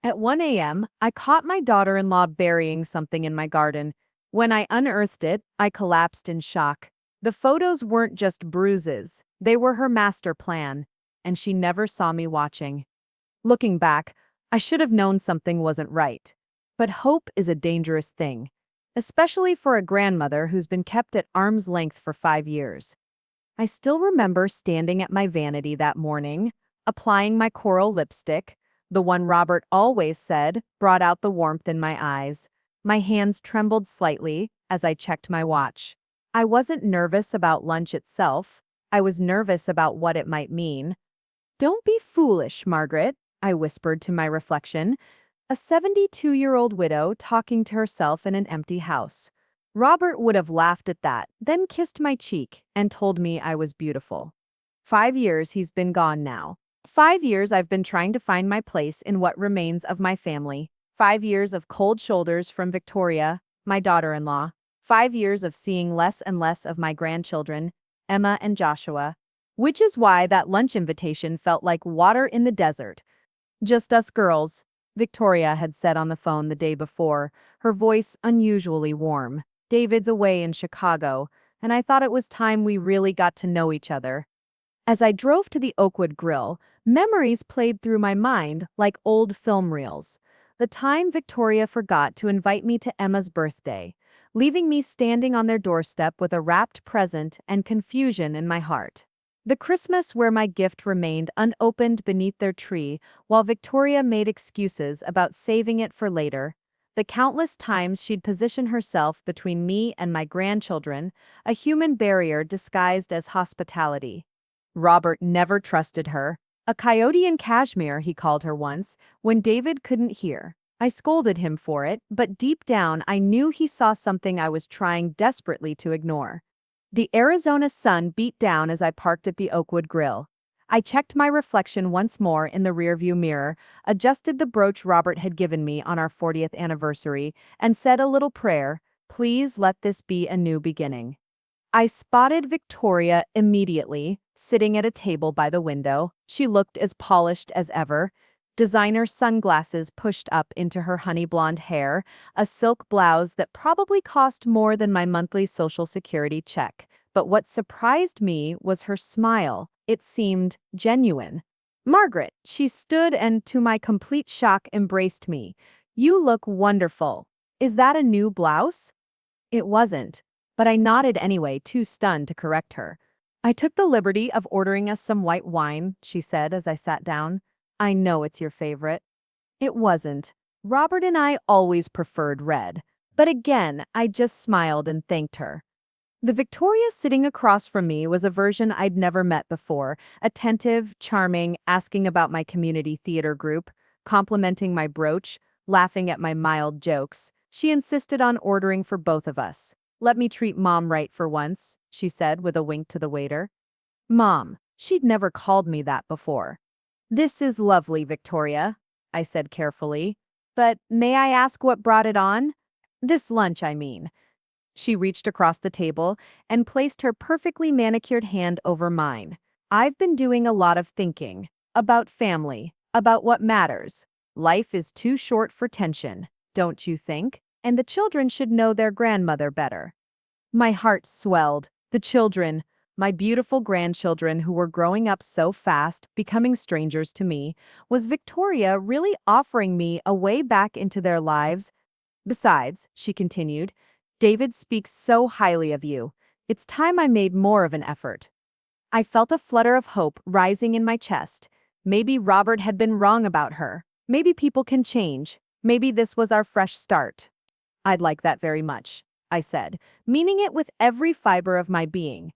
At 1 a.m., I caught my daughter-in-law burying something in my garden. When I unearthed it, I collapsed in shock. The photos weren't just bruises, they were her master plan, and she never saw me watching. Looking back, I should have known something wasn't right. But hope is a dangerous thing, especially for a grandmother who's been kept at arm's length for 5 years. I still remember standing at my vanity that morning, applying my coral lipstick, the one Robert always said brought out the warmth in my eyes. My hands trembled slightly as I checked my watch. I wasn't nervous about lunch itself. I was nervous about what it might mean. "Don't be foolish, Margaret," I whispered to my reflection, a 72-year-old widow talking to herself in an empty house. Robert would have laughed at that, then kissed my cheek and told me I was beautiful. 5 years he's been gone now. 5 years I've been trying to find my place in what remains of my family. 5 years of cold shoulders from Victoria, my daughter-in-law. 5 years of seeing less and less of my grandchildren, Emma and Joshua. Which is why that lunch invitation felt like water in the desert. "Just us girls," Victoria had said on the phone the day before, her voice unusually warm. "David's away in Chicago, and I thought it was time we really got to know each other." As I drove to the Oakwood Grill, memories played through my mind like old film reels. The time Victoria forgot to invite me to Emma's birthday, leaving me standing on their doorstep with a wrapped present and confusion in my heart. The Christmas where my gift remained unopened beneath their tree while Victoria made excuses about saving it for later. The countless times she'd position herself between me and my grandchildren, a human barrier disguised as hospitality. Robert never trusted her. A coyote in cashmere, he called her once, when David couldn't hear. I scolded him for it, but deep down I knew he saw something I was trying desperately to ignore. The Arizona sun beat down as I parked at the Oakwood Grill. I checked my reflection once more in the rearview mirror, adjusted the brooch Robert had given me on our 40th anniversary, and said a little prayer, "Please let this be a new beginning." I spotted Victoria immediately, sitting at a table by the window. She looked as polished as ever. Designer sunglasses pushed up into her honey blonde hair, a silk blouse that probably cost more than my monthly Social Security check. But what surprised me was her smile. It seemed genuine. "Margaret," she stood and, to my complete shock, embraced me. "You look wonderful. Is that a new blouse?" It wasn't, but I nodded anyway, too stunned to correct her. "I took the liberty of ordering us some white wine," she said as I sat down. "I know it's your favorite." It wasn't. Robert and I always preferred red. But again, I just smiled and thanked her. The Victoria sitting across from me was a version I'd never met before, attentive, charming, asking about my community theater group, complimenting my brooch, laughing at my mild jokes. She insisted on ordering for both of us. "Let me treat Mom right for once," she said with a wink to the waiter. Mom. She'd never called me that before. "This is lovely, Victoria," I said carefully. "But may I ask what brought it on? This lunch, I mean." She reached across the table and placed her perfectly manicured hand over mine. "I've been doing a lot of thinking. About family. About what matters. Life is too short for tension, don't you think? And the children should know their grandmother better." My heart swelled. The children, my beautiful grandchildren who were growing up so fast, becoming strangers to me, was Victoria really offering me a way back into their lives? "Besides," she continued, "David speaks so highly of you. It's time I made more of an effort." I felt a flutter of hope rising in my chest. Maybe Robert had been wrong about her. Maybe people can change. Maybe this was our fresh start. "I'd like that very much," I said, meaning it with every fiber of my being.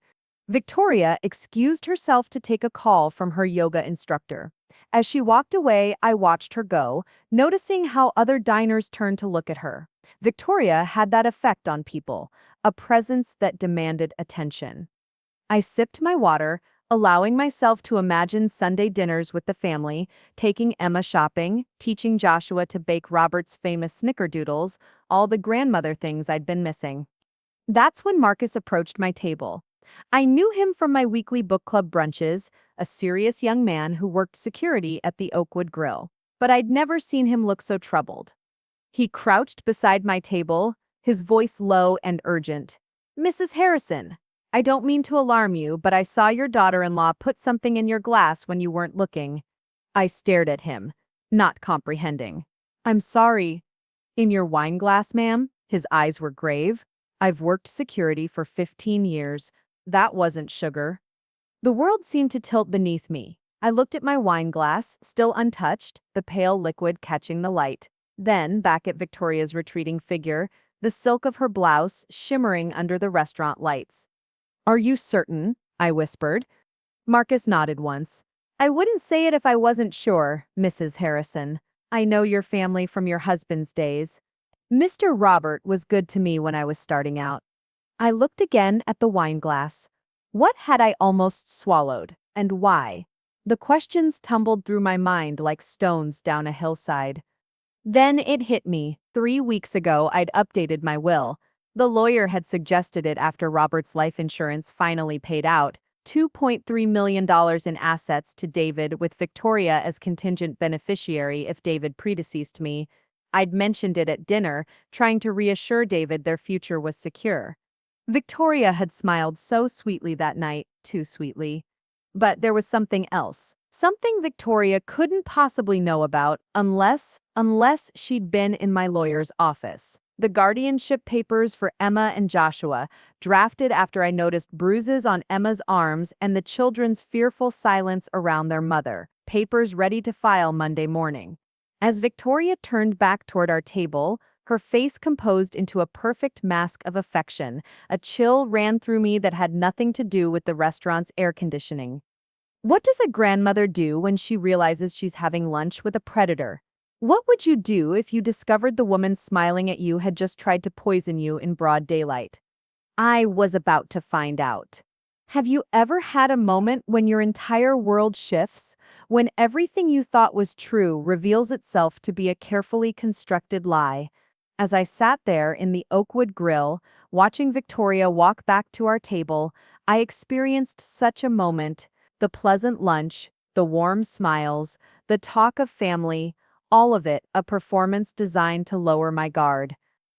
Victoria excused herself to take a call from her yoga instructor. As she walked away, I watched her go, noticing how other diners turned to look at her. Victoria had that effect on people, a presence that demanded attention. I sipped my water, allowing myself to imagine Sunday dinners with the family, taking Emma shopping, teaching Joshua to bake Robert's famous snickerdoodles, all the grandmother things I'd been missing. That's when Marcus approached my table. I knew him from my weekly book club brunches, a serious young man who worked security at the Oakwood Grill. but I'd never seen him look so troubled. He crouched beside my table, his voice low and urgent. "Mrs. Harrison, I don't mean to alarm you, but I saw your daughter-in-law put something in your glass when you weren't looking." I stared at him, not comprehending. "I'm sorry." "In your wine glass, ma'am?" His eyes were grave. "I've worked security for 15 years. That wasn't sugar." The world seemed to tilt beneath me. I looked at my wine glass, still untouched, the pale liquid catching the light. Then, back at Victoria's retreating figure, the silk of her blouse shimmering under the restaurant lights. "Are you certain?" I whispered. Marcus nodded once. "I wouldn't say it if I wasn't sure, Mrs. Harrison. I know your family from your husband's days. Mr. Robert was good to me when I was starting out." I looked again at the wine glass. What had I almost swallowed, and why? The questions tumbled through my mind like stones down a hillside. Then it hit me. 3 weeks ago, I'd updated my will. The lawyer had suggested it after Robert's life insurance finally paid out. $2.3 million in assets to David, with Victoria as contingent beneficiary if David predeceased me. I'd mentioned it at dinner, trying to reassure David their future was secure. Victoria had smiled so sweetly that night, too sweetly. But there was something else. Something Victoria couldn't possibly know about unless she'd been in my lawyer's office. The guardianship papers for Emma and Joshua, drafted after I noticed bruises on Emma's arms and the children's fearful silence around their mother. Papers ready to file Monday morning. As Victoria turned back toward our table, her face composed into a perfect mask of affection, a chill ran through me that had nothing to do with the restaurant's air conditioning. What does a grandmother do when she realizes she's having lunch with a predator? What would you do if you discovered the woman smiling at you had just tried to poison you in broad daylight? I was about to find out. Have you ever had a moment when your entire world shifts, when everything you thought was true reveals itself to be a carefully constructed lie? As I sat there in the Oakwood Grill, watching Victoria walk back to our table, I experienced such a moment. The pleasant lunch, the warm smiles, the talk of family, all of it a performance designed to lower my guard.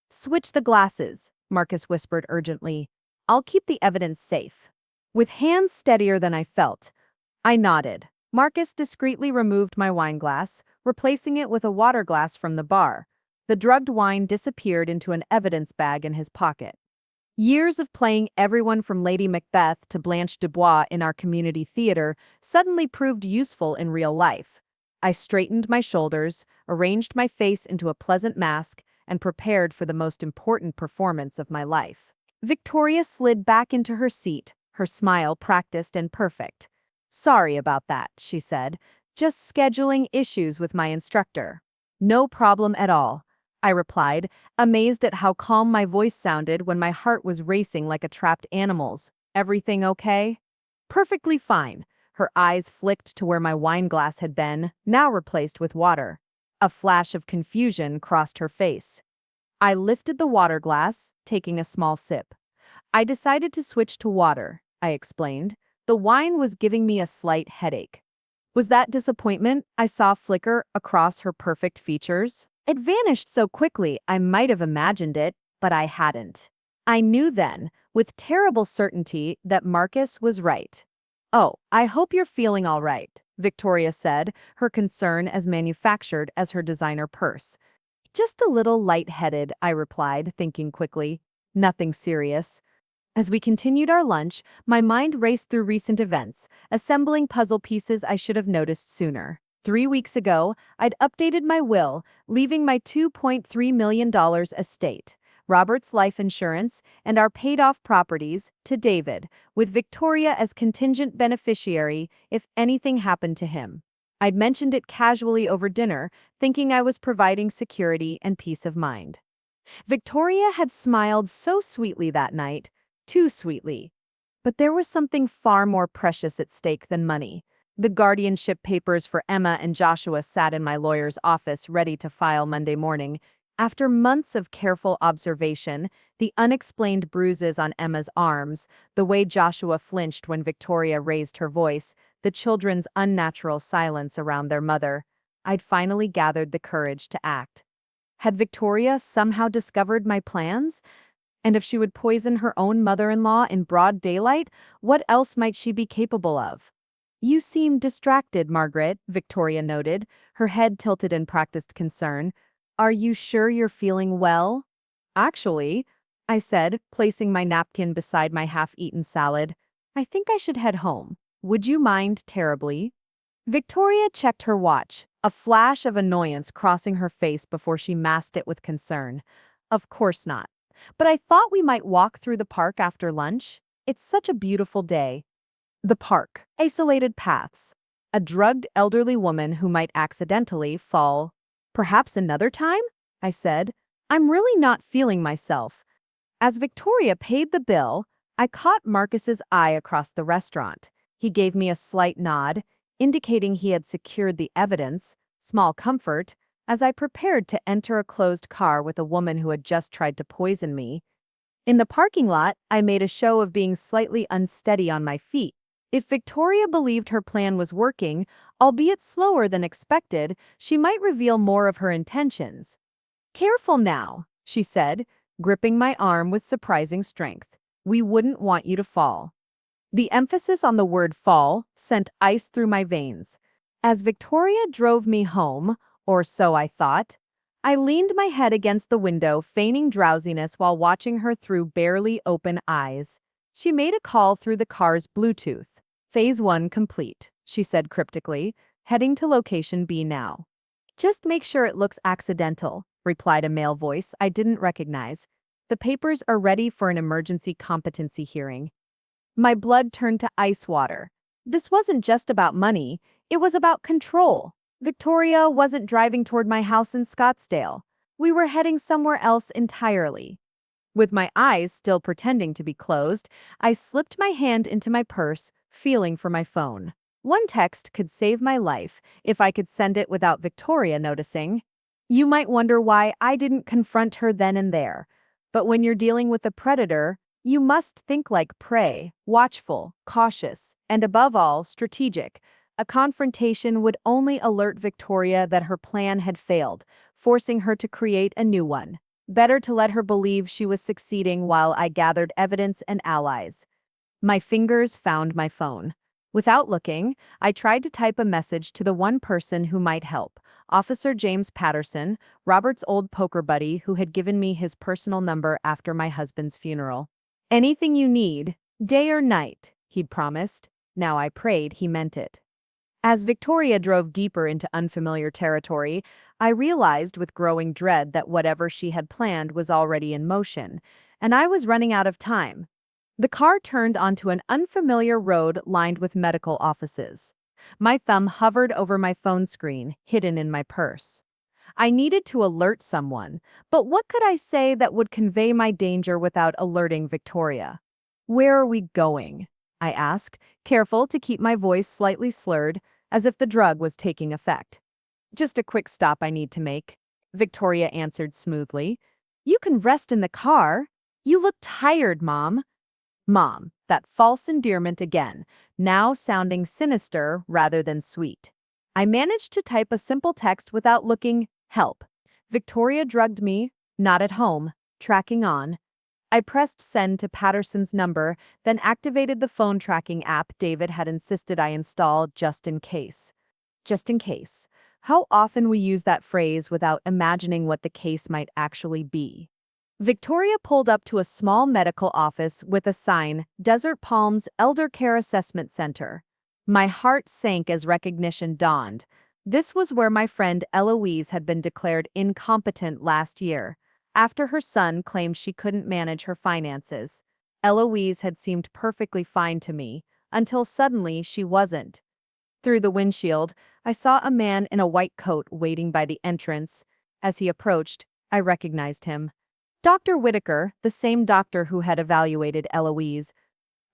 "Switch the glasses," Marcus whispered urgently. "I'll keep the evidence safe." With hands steadier than I felt, I nodded. Marcus discreetly removed my wine glass, replacing it with a water glass from the bar. The drugged wine disappeared into an evidence bag in his pocket. Years of playing everyone from Lady Macbeth to Blanche Dubois in our community theater suddenly proved useful in real life. I straightened my shoulders, arranged my face into a pleasant mask, and prepared for the most important performance of my life. Victoria slid back into her seat, her smile practiced and perfect. "Sorry about that," she said. "Just scheduling issues with my instructor." "No problem at all," I replied, amazed at how calm my voice sounded when my heart was racing like a trapped animal's. "Everything okay?" "Perfectly fine." Her eyes flicked to where my wine glass had been, now replaced with water. A flash of confusion crossed her face. I lifted the water glass, taking a small sip. "I decided to switch to water," I explained. "The wine was giving me a slight headache." Was that disappointment I saw flicker across her perfect features? It vanished so quickly I might have imagined it, but I hadn't. I knew then, with terrible certainty, that Marcus was right. "Oh, I hope you're feeling all right," Victoria said, her concern as manufactured as her designer purse. "Just a little light-headed," I replied, thinking quickly. "Nothing serious." As we continued our lunch, my mind raced through recent events, assembling puzzle pieces I should have noticed sooner. 3 weeks ago, I'd updated my will, leaving my $2.3 million estate, Robert's life insurance, and our paid-off properties to David, with Victoria as contingent beneficiary if anything happened to him. I'd mentioned it casually over dinner, thinking I was providing security and peace of mind. Victoria had smiled so sweetly that night, too sweetly. But there was something far more precious at stake than money. The guardianship papers for Emma and Joshua sat in my lawyer's office ready to file Monday morning. After months of careful observation, the unexplained bruises on Emma's arms, the way Joshua flinched when Victoria raised her voice, the children's unnatural silence around their mother, I'd finally gathered the courage to act. Had Victoria somehow discovered my plans? And if she would poison her own mother-in-law in broad daylight, what else might she be capable of? You seem distracted, Margaret, Victoria noted, her head tilted in practiced concern. Are you sure you're feeling well? Actually, I said, placing my napkin beside my half-eaten salad, I think I should head home. Would you mind terribly? Victoria checked her watch, a flash of annoyance crossing her face before she masked it with concern. Of course not. But I thought we might walk through the park after lunch. It's such a beautiful day. The park. Isolated paths. A drugged elderly woman who might accidentally fall. Perhaps another time? I said. I'm really not feeling myself. As Victoria paid the bill, I caught Marcus's eye across the restaurant. He gave me a slight nod, indicating he had secured the evidence, small comfort, as I prepared to enter a closed car with a woman who had just tried to poison me. In the parking lot, I made a show of being slightly unsteady on my feet. If Victoria believed her plan was working, albeit slower than expected, she might reveal more of her intentions. Careful now, she said, gripping my arm with surprising strength. We wouldn't want you to fall. The emphasis on the word fall sent ice through my veins. As Victoria drove me home, or so I thought, I leaned my head against the window, feigning drowsiness while watching her through barely open eyes. She made a call through the car's Bluetooth. Phase 1 complete, she said cryptically, heading to location B now. Just make sure it looks accidental, replied a male voice I didn't recognize. The papers are ready for an emergency competency hearing. My blood turned to ice water. This wasn't just about money, it was about control. Victoria wasn't driving toward my house in Scottsdale. We were heading somewhere else entirely. With my eyes still pretending to be closed, I slipped my hand into my purse, feeling for my phone. One text could save my life if I could send it without Victoria noticing. You might wonder why I didn't confront her then and there. But when you're dealing with a predator, you must think like prey, watchful, cautious, and above all, strategic. A confrontation would only alert Victoria that her plan had failed, forcing her to create a new one. Better to let her believe she was succeeding while I gathered evidence and allies. My fingers found my phone. Without looking, I tried to type a message to the one person who might help, Officer James Patterson, Robert's old poker buddy who had given me his personal number after my husband's funeral. Anything you need, day or night, he'd promised. Now I prayed he meant it. As Victoria drove deeper into unfamiliar territory, I realized with growing dread that whatever she had planned was already in motion, and I was running out of time. The car turned onto an unfamiliar road lined with medical offices. My thumb hovered over my phone screen, hidden in my purse. I needed to alert someone, but what could I say that would convey my danger without alerting Victoria? Where are we going? I asked, careful to keep my voice slightly slurred, as if the drug was taking effect. Just a quick stop I need to make, Victoria answered smoothly. You can rest in the car. You look tired, Mom. Mom, that false endearment again, now sounding sinister rather than sweet. I managed to type a simple text without looking. Help. Victoria drugged me, not at home, tracking on. I pressed send to Patterson's number, then activated the phone tracking app David had insisted I install just in case. Just in case. How often we use that phrase without imagining what the case might actually be. Victoria pulled up to a small medical office with a sign, Desert Palms Elder Care Assessment Center. My heart sank as recognition dawned. This was where my friend Eloise had been declared incompetent last year, after her son claimed she couldn't manage her finances. Eloise had seemed perfectly fine to me, until suddenly she wasn't. Through the windshield, I saw a man in a white coat waiting by the entrance. As he approached, I recognized him. Dr. Whitaker, the same doctor who had evaluated Eloise.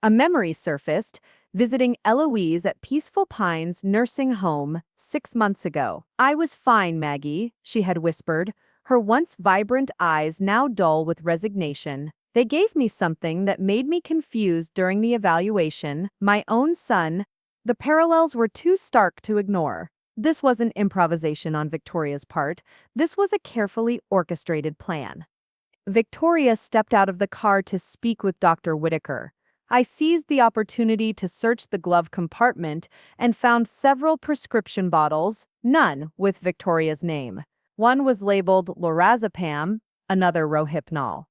A memory surfaced, visiting Eloise at Peaceful Pines Nursing Home 6 months ago. I was fine, Maggie, she had whispered, her once vibrant eyes now dull with resignation. They gave me something that made me confused during the evaluation, my own son. The parallels were too stark to ignore. This wasn't improvisation on Victoria's part. This was a carefully orchestrated plan. Victoria stepped out of the car to speak with Dr. Whitaker. I seized the opportunity to search the glove compartment and found several prescription bottles, none with Victoria's name. One was labeled lorazepam, another rohypnol.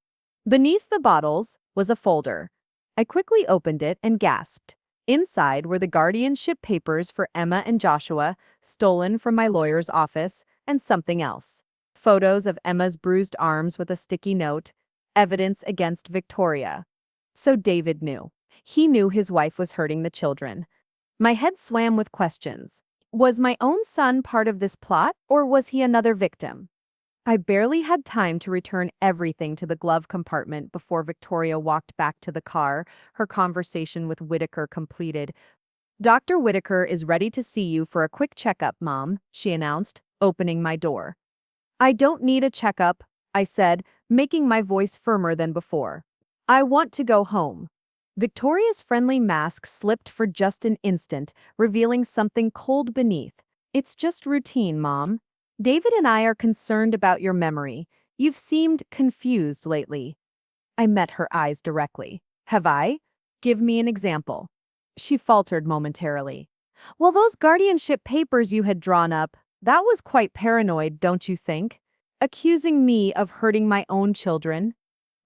Beneath the bottles was a folder. I quickly opened it and gasped. Inside were the guardianship papers for Emma and Joshua, stolen from my lawyer's office, and something else. Photos of Emma's bruised arms with a sticky note, evidence against Victoria. So David knew. He knew his wife was hurting the children. My head swam with questions. Was my own son part of this plot, or was he another victim? I barely had time to return everything to the glove compartment before Victoria walked back to the car, her conversation with Whitaker completed. Dr. Whitaker is ready to see you for a quick checkup, Mom, she announced, opening my door. I don't need a checkup, I said, making my voice firmer than before. I want to go home. Victoria's friendly mask slipped for just an instant, revealing something cold beneath. It's just routine, Mom. David and I are concerned about your memory. You've seemed confused lately. I met her eyes directly. Have I? Give me an example. She faltered momentarily. Well, those guardianship papers you had drawn up, that was quite paranoid, don't you think? Accusing me of hurting my own children.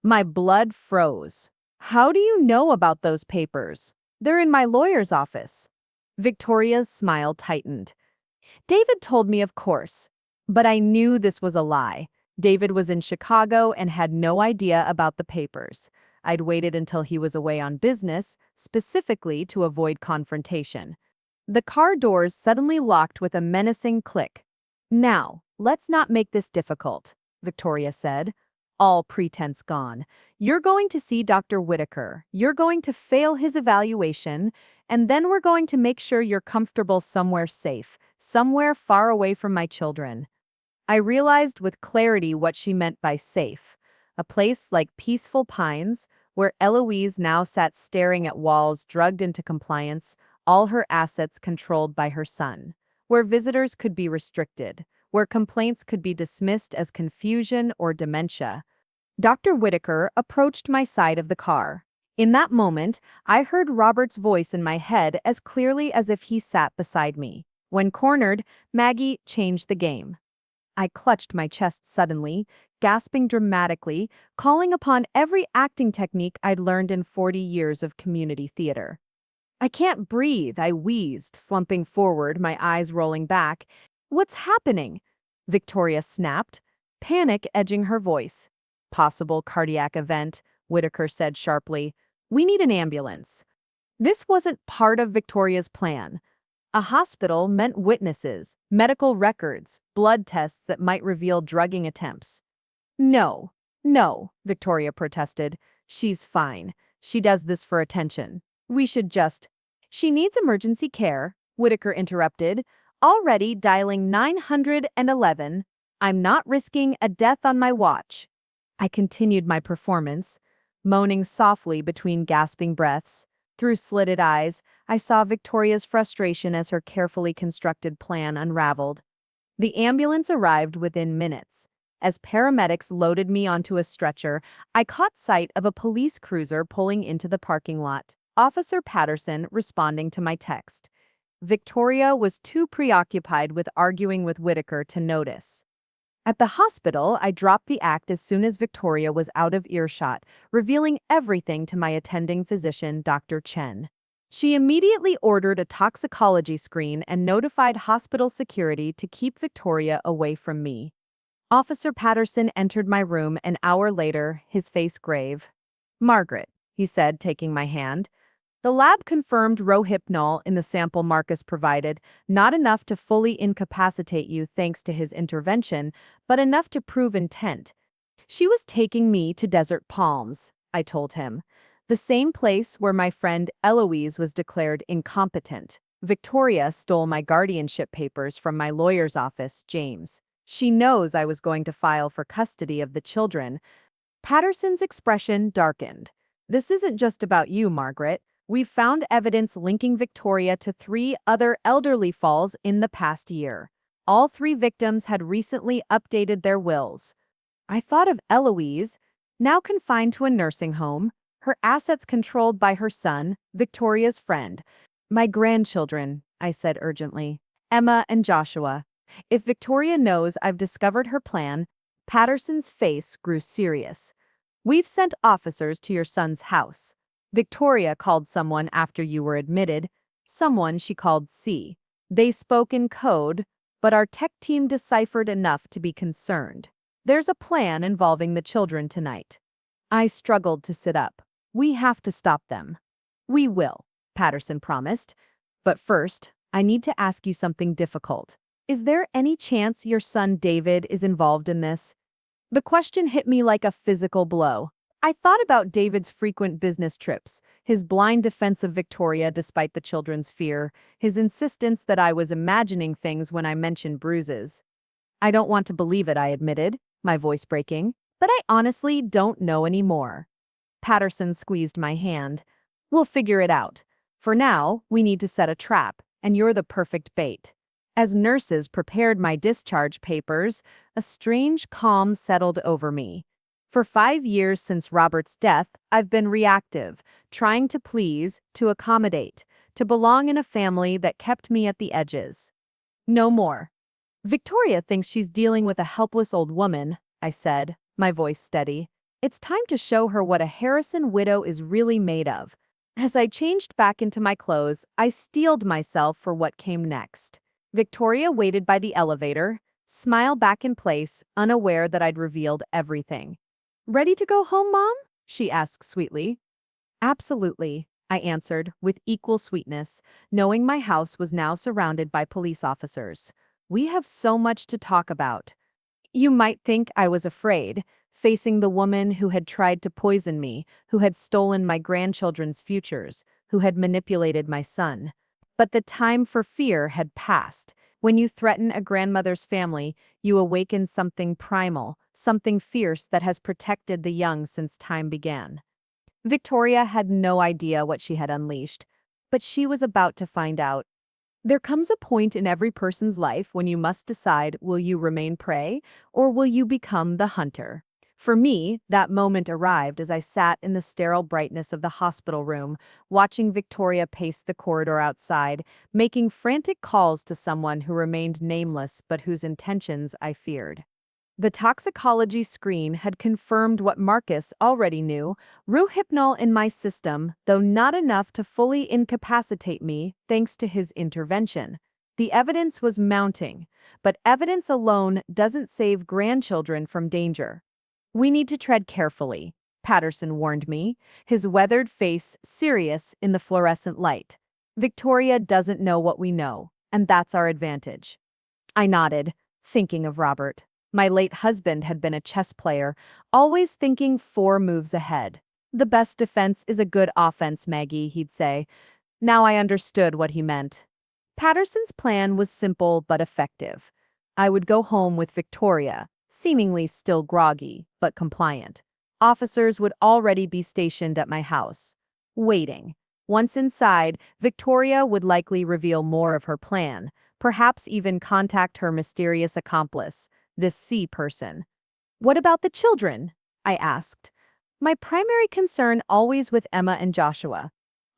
My blood froze. How do you know about those papers? They're in my lawyer's office. Victoria's smile tightened. David told me, of course. But I knew this was a lie. David was in Chicago and had no idea about the papers. I'd waited until he was away on business, specifically to avoid confrontation. The car doors suddenly locked with a menacing click. Now, let's not make this difficult, Victoria said. All pretense gone. You're going to see Dr. Whitaker. You're going to fail his evaluation, and then we're going to make sure you're comfortable somewhere safe, somewhere far away from my children. I realized with clarity what she meant by safe. A place like Peaceful Pines, where Eloise now sat staring at walls drugged into compliance, all her assets controlled by her son. Where visitors could be restricted, where complaints could be dismissed as confusion or dementia. Dr. Whitaker approached my side of the car. In that moment, I heard Robert's voice in my head as clearly as if he sat beside me. When cornered, Maggie changed the game. I clutched my chest suddenly, gasping dramatically, calling upon every acting technique I'd learned in 40 years of community theater. I can't breathe, I wheezed, slumping forward, my eyes rolling back. What's happening? Victoria snapped, panic edging her voice. Possible cardiac event, Whitaker said sharply. We need an ambulance. This wasn't part of Victoria's plan. A hospital meant witnesses, medical records, blood tests that might reveal drugging attempts. No, Victoria protested. She's fine. She does this for attention. We should just... She needs emergency care, Whitaker interrupted, already dialing 911. I'm not risking a death on my watch. I continued my performance, moaning softly between gasping breaths. Through slitted eyes, I saw Victoria's frustration as her carefully constructed plan unraveled. The ambulance arrived within minutes. As paramedics loaded me onto a stretcher, I caught sight of a police cruiser pulling into the parking lot. Officer Patterson responding to my text. Victoria was too preoccupied with arguing with Whitaker to notice. At the hospital, I dropped the act as soon as Victoria was out of earshot, revealing everything to my attending physician, Dr. Chen. She immediately ordered a toxicology screen and notified hospital security to keep Victoria away from me. Officer Patterson entered my room an hour later, his face grave. Margaret, he said, taking my hand. The lab confirmed rohypnol in the sample Marcus provided, not enough to fully incapacitate you thanks to his intervention, but enough to prove intent. She was taking me to Desert Palms, I told him, the same place where my friend Eloise was declared incompetent. Victoria stole my guardianship papers from my lawyer's office, James. She knows I was going to file for custody of the children. Patterson's expression darkened. This isn't just about you, Margaret. We've found evidence linking Victoria to 3 other elderly falls in the past year. All 3 victims had recently updated their wills. I thought of Eloise, now confined to a nursing home, her assets controlled by her son, Victoria's friend. My grandchildren, I said urgently. Emma and Joshua. If Victoria knows I've discovered her plan, Patterson's face grew serious. We've sent officers to your son's house. Victoria called someone after you were admitted, someone she called C. They spoke in code, but our tech team deciphered enough to be concerned. There's a plan involving the children tonight. I struggled to sit up. We have to stop them. We will, Patterson promised. But first, I need to ask you something difficult. Is there any chance your son David is involved in this? The question hit me like a physical blow. I thought about David's frequent business trips, his blind defense of Victoria despite the children's fear, his insistence that I was imagining things when I mentioned bruises. I don't want to believe it, I admitted, my voice breaking, but I honestly don't know anymore. Patterson squeezed my hand. We'll figure it out. For now, we need to set a trap, and you're the perfect bait. As nurses prepared my discharge papers, a strange calm settled over me. For 5 years since Robert's death, I've been reactive, trying to please, to accommodate, to belong in a family that kept me at the edges. No more. Victoria thinks she's dealing with a helpless old woman, I said, my voice steady. It's time to show her what a Harrison widow is really made of. As I changed back into my clothes, I steeled myself for what came next. Victoria waited by the elevator, smile back in place, unaware that I'd revealed everything. Ready to go home, Mom? She asked sweetly. Absolutely, I answered with equal sweetness, knowing my house was now surrounded by police officers. We have so much to talk about. You might think I was afraid, facing the woman who had tried to poison me, who had stolen my grandchildren's futures, who had manipulated my son. But the time for fear had passed. When you threaten a grandmother's family, you awaken something primal, something fierce that has protected the young since time began. Victoria had no idea what she had unleashed, but she was about to find out. There comes a point in every person's life when you must decide, will you remain prey or will you become the hunter? For me, that moment arrived as I sat in the sterile brightness of the hospital room, watching Victoria pace the corridor outside, making frantic calls to someone who remained nameless but whose intentions I feared. The toxicology screen had confirmed what Marcus already knew, Ruhypnol in my system, though not enough to fully incapacitate me thanks to his intervention. The evidence was mounting, but evidence alone doesn't save grandchildren from danger. We need to tread carefully, Patterson warned me, his weathered face serious in the fluorescent light. Victoria doesn't know what we know, and that's our advantage. I nodded, thinking of Robert. My late husband had been a chess player, always thinking 4 moves ahead. The best defense is a good offense, Maggie, he'd say. Now I understood what he meant. Patterson's plan was simple but effective. I would go home with Victoria, seemingly still groggy, but compliant. Officers would already be stationed at my house, waiting. Once inside, Victoria would likely reveal more of her plan, perhaps even contact her mysterious accomplice, this C person. What about the children? I asked. My primary concern always with Emma and Joshua.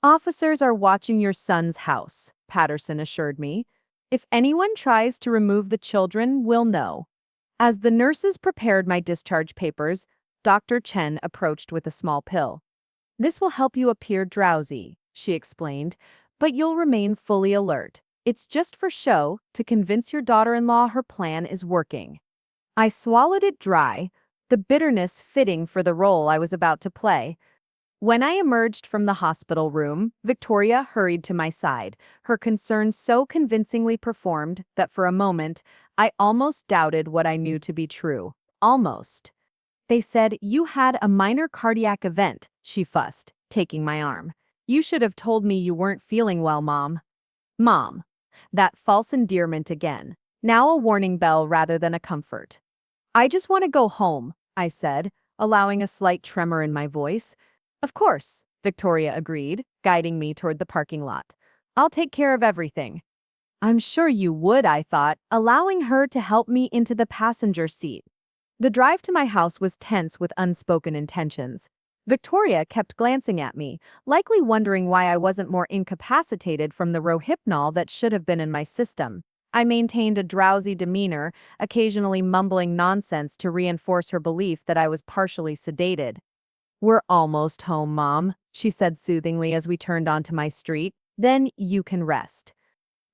Officers are watching your son's house, Patterson assured me. If anyone tries to remove the children, we'll know. As the nurses prepared my discharge papers, Dr. Chen approached with a small pill. This will help you appear drowsy, she explained, but you'll remain fully alert. It's just for show, to convince your daughter-in-law her plan is working. I swallowed it dry, the bitterness fitting for the role I was about to play. When I emerged from the hospital room, Victoria hurried to my side, her concern so convincingly performed that for a moment, I almost doubted what I knew to be true. Almost. They said, you had a minor cardiac event, she fussed, taking my arm. You should have told me you weren't feeling well, Mom. Mom. That false endearment again. Now a warning bell rather than a comfort. I just want to go home, I said, allowing a slight tremor in my voice. Of course, Victoria agreed, guiding me toward the parking lot. "I'll take care of everything." "I'm sure you would," I thought, allowing her to help me into the passenger seat. The drive to my house was tense with unspoken intentions. Victoria kept glancing at me, likely wondering why I wasn't more incapacitated from the Rohypnol that should have been in my system. I maintained a drowsy demeanor, occasionally mumbling nonsense to reinforce her belief that I was partially sedated. "We're almost home, Mom," she said soothingly as we turned onto my street. "Then you can rest."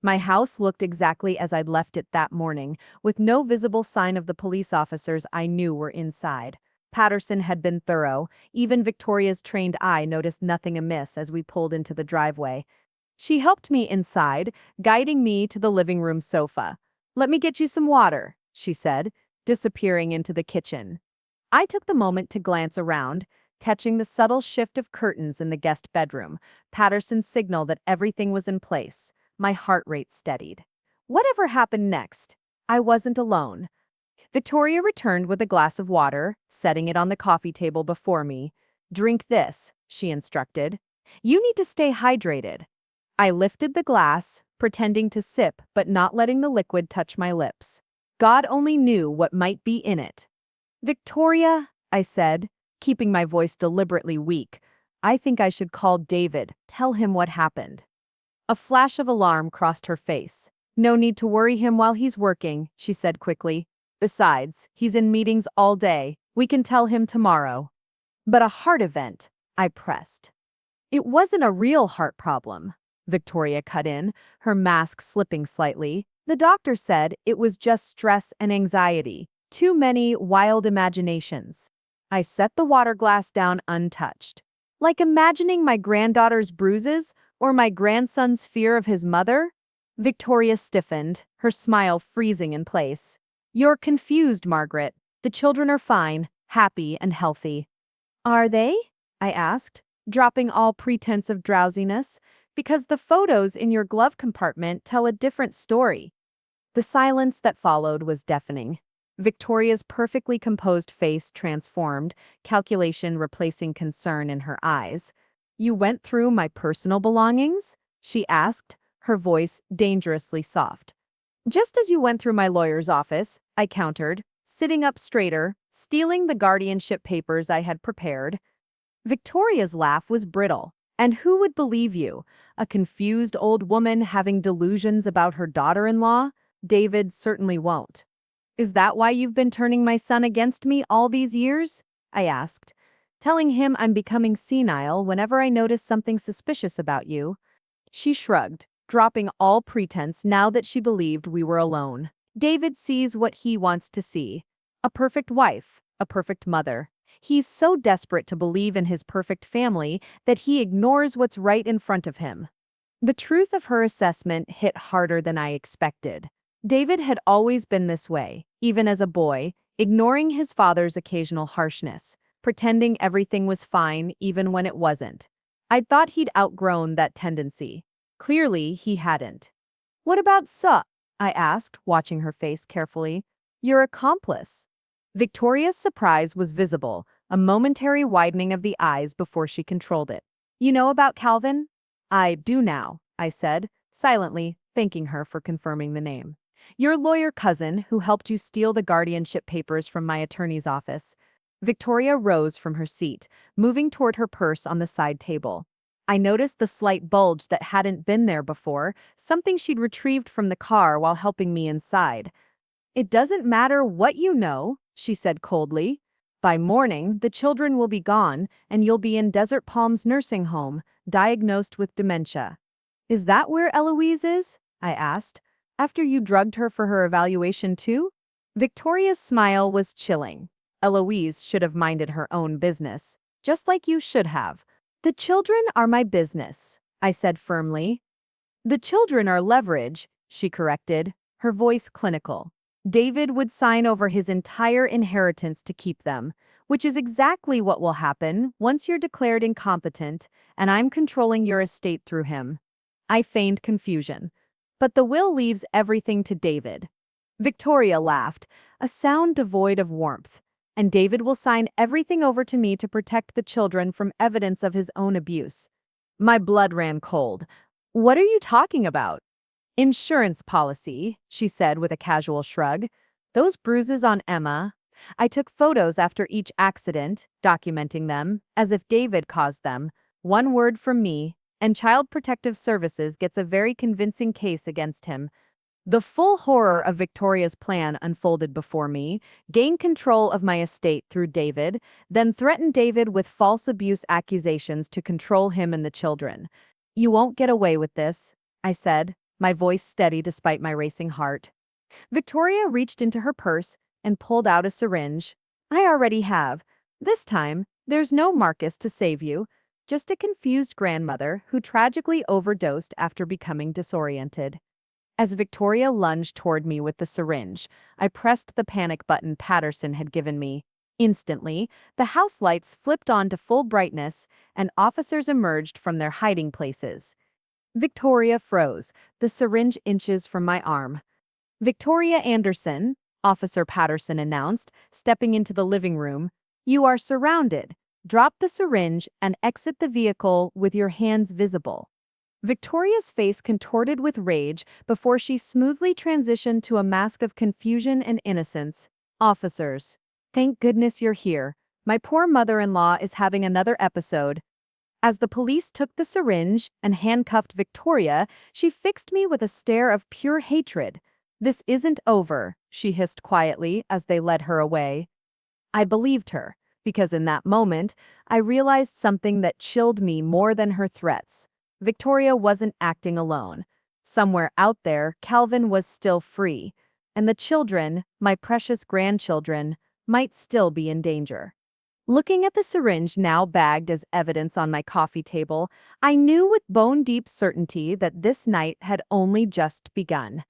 My house looked exactly as I'd left it that morning, with no visible sign of the police officers I knew were inside. Patterson had been thorough. Even Victoria's trained eye noticed nothing amiss as we pulled into the driveway. She helped me inside, guiding me to the living room sofa. "Let me get you some water," she said, disappearing into the kitchen. I took the moment to glance around, catching the subtle shift of curtains in the guest bedroom, Patterson's signal that everything was in place. My heart rate steadied. Whatever happened next, I wasn't alone. Victoria returned with a glass of water, setting it on the coffee table before me. "Drink this," she instructed. "You need to stay hydrated." I lifted the glass, pretending to sip but not letting the liquid touch my lips. God only knew what might be in it. "Victoria," I said, keeping my voice deliberately weak, "I think I should call David, tell him what happened." A flash of alarm crossed her face. "No need to worry him while he's working," she said quickly. "Besides, he's in meetings all day. We can tell him tomorrow." "But a heart event," I pressed. "It wasn't a real heart problem," Victoria cut in, her mask slipping slightly. "The doctor said it was just stress and anxiety. Too many wild imaginations." I set the water glass down untouched. Like imagining my granddaughter's bruises or my grandson's fear of his mother? Victoria stiffened, her smile freezing in place. "You're confused, Margaret. The children are fine, happy and healthy." "Are they?" I asked, dropping all pretense of drowsiness, "because the photos in your glove compartment tell a different story." The silence that followed was deafening. Victoria's perfectly composed face transformed, calculation replacing concern in her eyes. "You went through my personal belongings?" she asked, her voice dangerously soft. "Just as you went through my lawyer's office," I countered, sitting up straighter, stealing the guardianship papers I had prepared. Victoria's laugh was brittle. "And who would believe you? A confused old woman having delusions about her daughter-in-law? David certainly won't." "Is that why you've been turning my son against me all these years?" I asked, "telling him I'm becoming senile whenever I notice something suspicious about you." She shrugged, dropping all pretense now that she believed we were alone. "David sees what he wants to see. A perfect wife, a perfect mother. He's so desperate to believe in his perfect family that he ignores what's right in front of him." The truth of her assessment hit harder than I expected. David had always been this way, even as a boy, ignoring his father's occasional harshness, pretending everything was fine even when it wasn't. I'd thought he'd outgrown that tendency. Clearly, he hadn't. "What about Sup?" I asked, watching her face carefully. "Your accomplice." Victoria's surprise was visible, a momentary widening of the eyes before she controlled it. "You know about Calvin?" "I do now," I said, silently, thanking her for confirming the name. "Your lawyer cousin who helped you steal the guardianship papers from my attorney's office." Victoria rose from her seat, moving toward her purse on the side table. I noticed the slight bulge that hadn't been there before, something she'd retrieved from the car while helping me inside. "It doesn't matter what you know," she said coldly. "By morning, the children will be gone, and you'll be in Desert Palms nursing home, diagnosed with dementia." "Is that where Eloise is?" I asked. "After you drugged her for her evaluation too?" Victoria's smile was chilling. "Eloise should have minded her own business, just like you should have." "The children are my business," I said firmly. "The children are leverage," she corrected, her voice clinical. "David would sign over his entire inheritance to keep them, which is exactly what will happen once you're declared incompetent and I'm controlling your estate through him." I feigned confusion. "But the will leaves everything to David." Victoria laughed, a sound devoid of warmth. "And David will sign everything over to me to protect the children from evidence of his own abuse." My blood ran cold. What are you talking about? Insurance policy, she said with a casual shrug. Those bruises on Emma. I took photos after each accident, documenting them, as if David caused them. One word from me, and Child Protective Services gets a very convincing case against him. The full horror of Victoria's plan unfolded before me: gain control of my estate through David, then threaten David with false abuse accusations to control him and the children. You won't get away with this, I said, my voice steady despite my racing heart. Victoria reached into her purse and pulled out a syringe. I already have. This time, there's no Marcus to save you, just a confused grandmother who tragically overdosed after becoming disoriented. As Victoria lunged toward me with the syringe, I pressed the panic button Patterson had given me. Instantly, the house lights flipped on to full brightness, and officers emerged from their hiding places. Victoria froze, the syringe inches from my arm. Victoria Anderson, Officer Patterson announced, stepping into the living room. You are surrounded. Drop the syringe and exit the vehicle with your hands visible. Victoria's face contorted with rage before she smoothly transitioned to a mask of confusion and innocence. Officers, thank goodness you're here. My poor mother-in-law is having another episode. As the police took the syringe and handcuffed Victoria, she fixed me with a stare of pure hatred. This isn't over, she hissed quietly as they led her away. I believed her, because in that moment, I realized something that chilled me more than her threats. Victoria wasn't acting alone. Somewhere out there, Calvin was still free, and the children, my precious grandchildren, might still be in danger. Looking at the syringe now bagged as evidence on my coffee table, I knew with bone-deep certainty that this night had only just begun.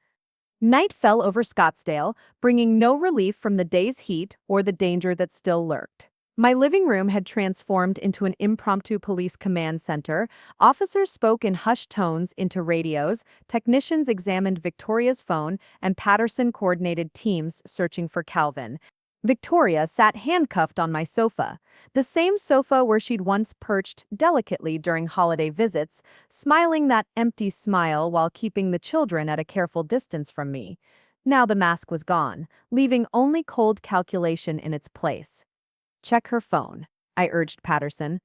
Night fell over Scottsdale, bringing no relief from the day's heat or the danger that still lurked. My living room had transformed into an impromptu police command center. Officers spoke in hushed tones into radios, technicians examined Victoria's phone, and Patterson coordinated teams searching for Calvin. Victoria sat handcuffed on my sofa, the same sofa where she'd once perched delicately during holiday visits, smiling that empty smile while keeping the children at a careful distance from me. Now the mask was gone, leaving only cold calculation in its place. Check her phone, I urged Patterson.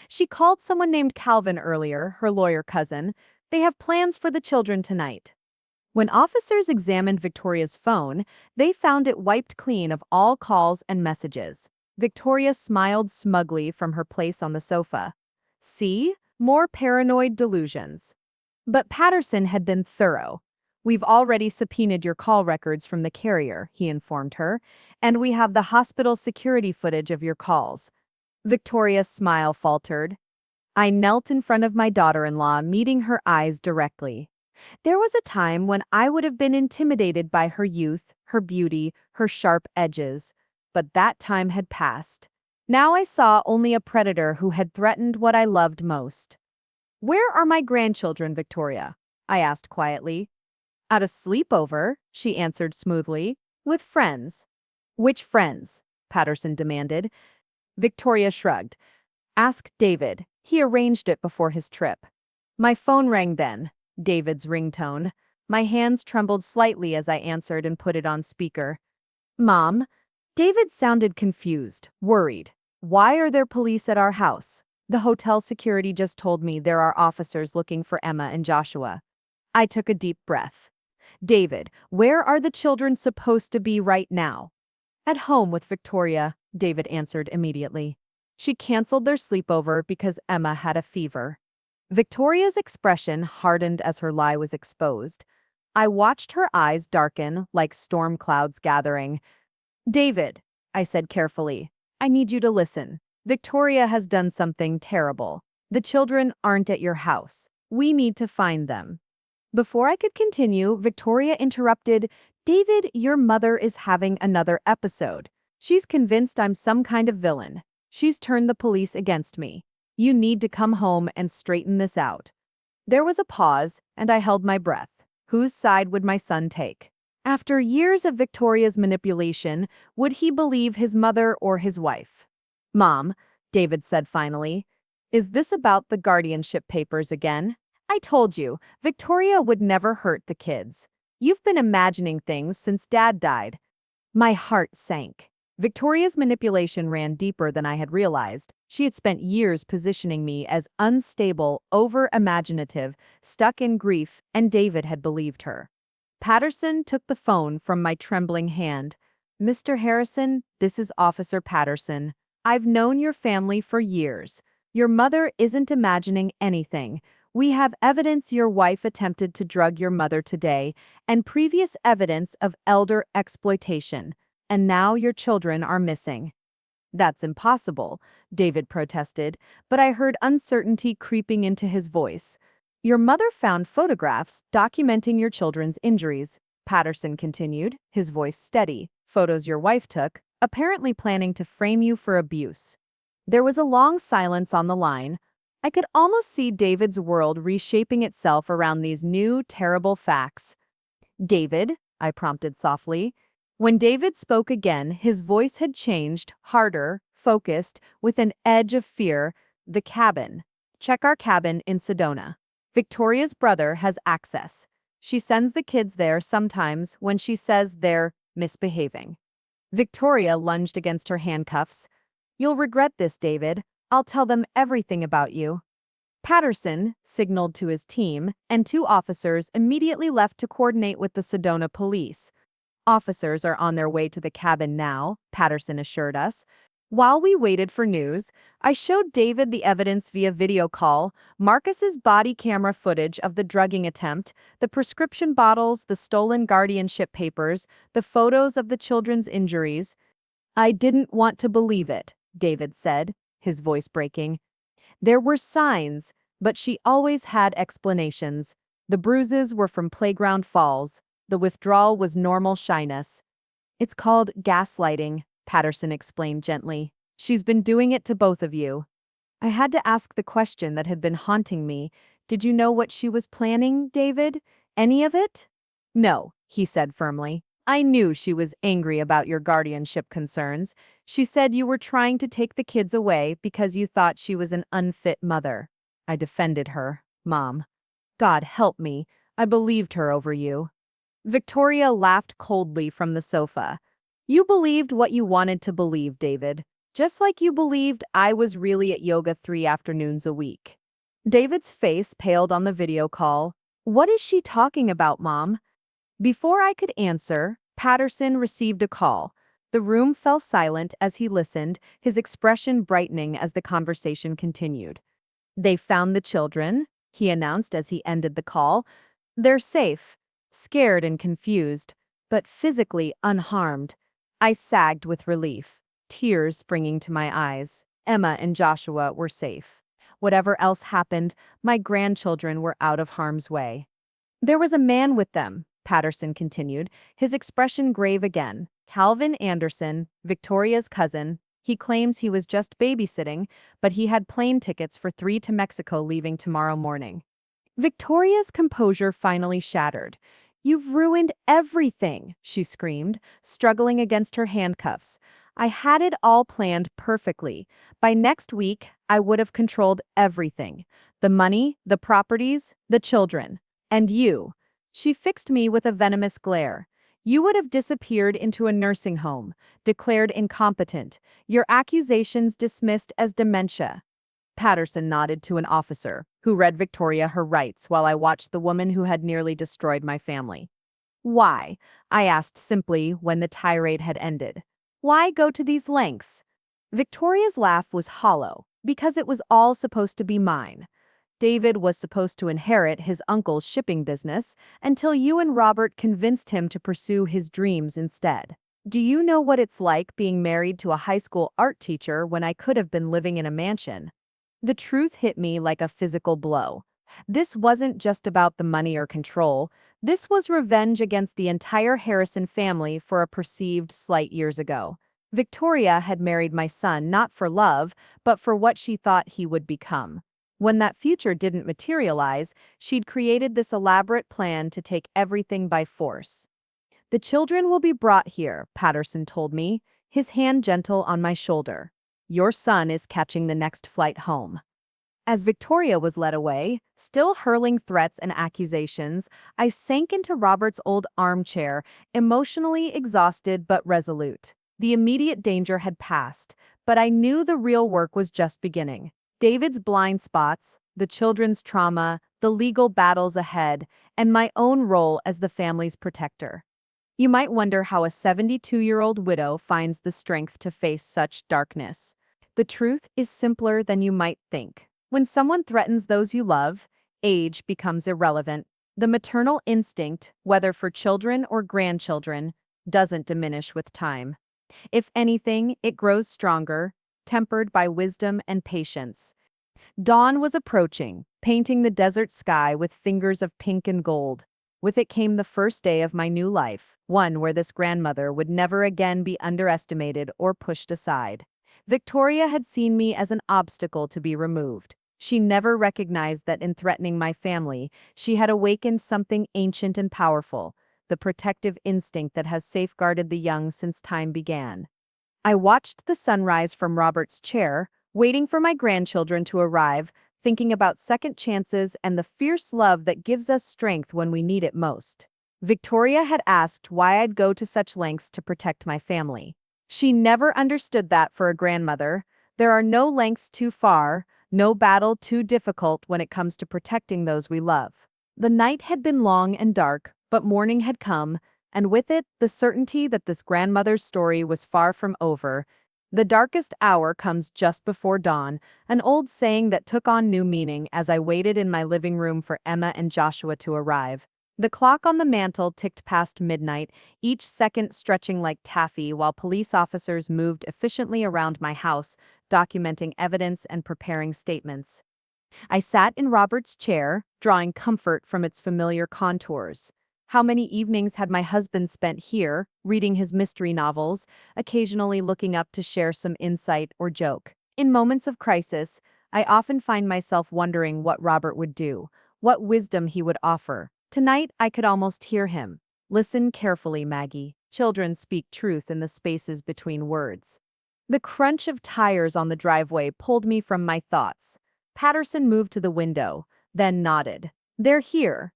She called someone named Calvin earlier, her lawyer cousin. They have plans for the children tonight. When officers examined Victoria's phone, they found it wiped clean of all calls and messages. Victoria smiled smugly from her place on the sofa. See? More paranoid delusions. But Patterson had been thorough. We've already subpoenaed your call records from the carrier, he informed her, and we have the hospital security footage of your calls. Victoria's smile faltered. I knelt in front of my daughter-in-law, meeting her eyes directly. There was a time when I would have been intimidated by her youth, her beauty, her sharp edges. But that time had passed. Now I saw only a predator who had threatened what I loved most. Where are my grandchildren, Victoria? I asked quietly. At a sleepover, she answered smoothly, with friends. Which friends? Patterson demanded. Victoria shrugged. Ask David. He arranged it before his trip. My phone rang then, David's ringtone. My hands trembled slightly as I answered and put it on speaker. Mom? David sounded confused, worried. Why are there police at our house? The hotel security just told me there are officers looking for Emma and Joshua. I took a deep breath. David, where are the children supposed to be right now? At home with Victoria, David answered immediately. She canceled their sleepover because Emma had a fever. Victoria's expression hardened as her lie was exposed. I watched her eyes darken like storm clouds gathering. David, I said carefully, I need you to listen. Victoria has done something terrible. The children aren't at your house. We need to find them. Before I could continue, Victoria interrupted. David, your mother is having another episode. She's convinced I'm some kind of villain. She's turned the police against me. You need to come home and straighten this out. There was a pause, and I held my breath. Whose side would my son take? After years of Victoria's manipulation, would he believe his mother or his wife? Mom, David said finally, Is this about the guardianship papers again? I told you, Victoria would never hurt the kids. You've been imagining things since Dad died. My heart sank. Victoria's manipulation ran deeper than I had realized. She had spent years positioning me as unstable, over-imaginative, stuck in grief, and David had believed her. Patterson took the phone from my trembling hand. "Mr. Harrison, this is Officer Patterson. I've known your family for years. Your mother isn't imagining anything. We have evidence your wife attempted to drug your mother today, and previous evidence of elder exploitation. And now your children are missing." "That's impossible," David protested, but I heard uncertainty creeping into his voice. "Your mother found photographs documenting your children's injuries," Patterson continued, his voice steady. "Photos your wife took, apparently planning to frame you for abuse." There was a long silence on the line. I could almost see David's world reshaping itself around these new, terrible facts. "David," I prompted softly. When David spoke again, his voice had changed, harder, focused, with an edge of fear. "The cabin. Check our cabin in Sedona. Victoria's brother has access. She sends the kids there sometimes when she says they're misbehaving." Victoria lunged against her handcuffs. "You'll regret this, David. I'll tell them everything about you." Patterson signaled to his team, and 2 officers immediately left to coordinate with the Sedona police. "Officers are on their way to the cabin now," Patterson assured us. While we waited for news, I showed David the evidence via video call: Marcus's body camera footage of the drugging attempt, the prescription bottles, the stolen guardianship papers, the photos of the children's injuries. "I didn't want to believe it," David said, his voice breaking. "There were signs, but she always had explanations. The bruises were from playground falls. The withdrawal was normal shyness." "It's called gaslighting," Patterson explained gently. "She's been doing it to both of you." I had to ask the question that had been haunting me. "Did you know what she was planning, David? Any of it?" "No," he said firmly. "I knew she was angry about your guardianship concerns. She said you were trying to take the kids away because you thought she was an unfit mother." I defended her. "Mom, God help me, I believed her over you." Victoria laughed coldly from the sofa. "You believed what you wanted to believe, David. Just like you believed I was really at yoga 3 afternoons a week." David's face paled on the video call. "What is she talking about, Mom?" Before I could answer, Patterson received a call. The room fell silent as he listened, his expression brightening as the conversation continued. "They found the children," he announced as he ended the call. "They're safe, scared and confused, but physically unharmed." I sagged with relief, tears springing to my eyes. Emma and Joshua were safe. Whatever else happened, my grandchildren were out of harm's way. "There was a man with them," Patterson continued, his expression grave again. "Calvin Anderson, Victoria's cousin. He claims he was just babysitting, but he had plane tickets for 3 to Mexico leaving tomorrow morning." Victoria's composure finally shattered. "You've ruined everything," she screamed, struggling against her handcuffs. "I had it all planned perfectly. By next week, I would have controlled everything. The money, the properties, the children. And you." She fixed me with a venomous glare. "You would have disappeared into a nursing home, declared incompetent, your accusations dismissed as dementia." Patterson nodded to an officer, who read Victoria her rights while I watched the woman who had nearly destroyed my family. "Why?" I asked simply when the tirade had ended. "Why go to these lengths?" Victoria's laugh was hollow, because it was all supposed to be mine. "David was supposed to inherit his uncle's shipping business until you and Robert convinced him to pursue his dreams instead. Do you know what it's like being married to a high school art teacher when I could have been living in a mansion?" The truth hit me like a physical blow. This wasn't just about the money or control. This was revenge against the entire Harrison family for a perceived slight years ago. Victoria had married my son not for love, but for what she thought he would become. When that future didn't materialize, she'd created this elaborate plan to take everything by force. "The children will be brought here," Patterson told me, his hand gentle on my shoulder. "Your son is catching the next flight home." As Victoria was led away, still hurling threats and accusations, I sank into Robert's old armchair, emotionally exhausted but resolute. The immediate danger had passed, but I knew the real work was just beginning. David's blind spots, the children's trauma, the legal battles ahead, and my own role as the family's protector. You might wonder how a 72-year-old widow finds the strength to face such darkness. The truth is simpler than you might think. When someone threatens those you love, age becomes irrelevant. The maternal instinct, whether for children or grandchildren, doesn't diminish with time. If anything, it grows stronger, tempered by wisdom and patience. Dawn was approaching, painting the desert sky with fingers of pink and gold. With it came the first day of my new life, one where this grandmother would never again be underestimated or pushed aside. Victoria had seen me as an obstacle to be removed. She never recognized that in threatening my family, she had awakened something ancient and powerful, the protective instinct that has safeguarded the young since time began. I watched the sunrise from Robert's chair, waiting for my grandchildren to arrive, thinking about second chances and the fierce love that gives us strength when we need it most. Victoria had asked why I'd go to such lengths to protect my family. She never understood that for a grandmother, there are no lengths too far, no battle too difficult when it comes to protecting those we love. The night had been long and dark, but morning had come, and with it, the certainty that this grandmother's story was far from over. The darkest hour comes just before dawn, an old saying that took on new meaning as I waited in my living room for Emma and Joshua to arrive. The clock on the mantel ticked past midnight, each second stretching like taffy while police officers moved efficiently around my house, documenting evidence and preparing statements. I sat in Robert's chair, drawing comfort from its familiar contours. How many evenings had my husband spent here, reading his mystery novels, occasionally looking up to share some insight or joke. In moments of crisis, I often find myself wondering what Robert would do, what wisdom he would offer. Tonight, I could almost hear him. Listen carefully, Maggie. Children speak truth in the spaces between words. The crunch of tires on the driveway pulled me from my thoughts. Patterson moved to the window, then nodded. They're here.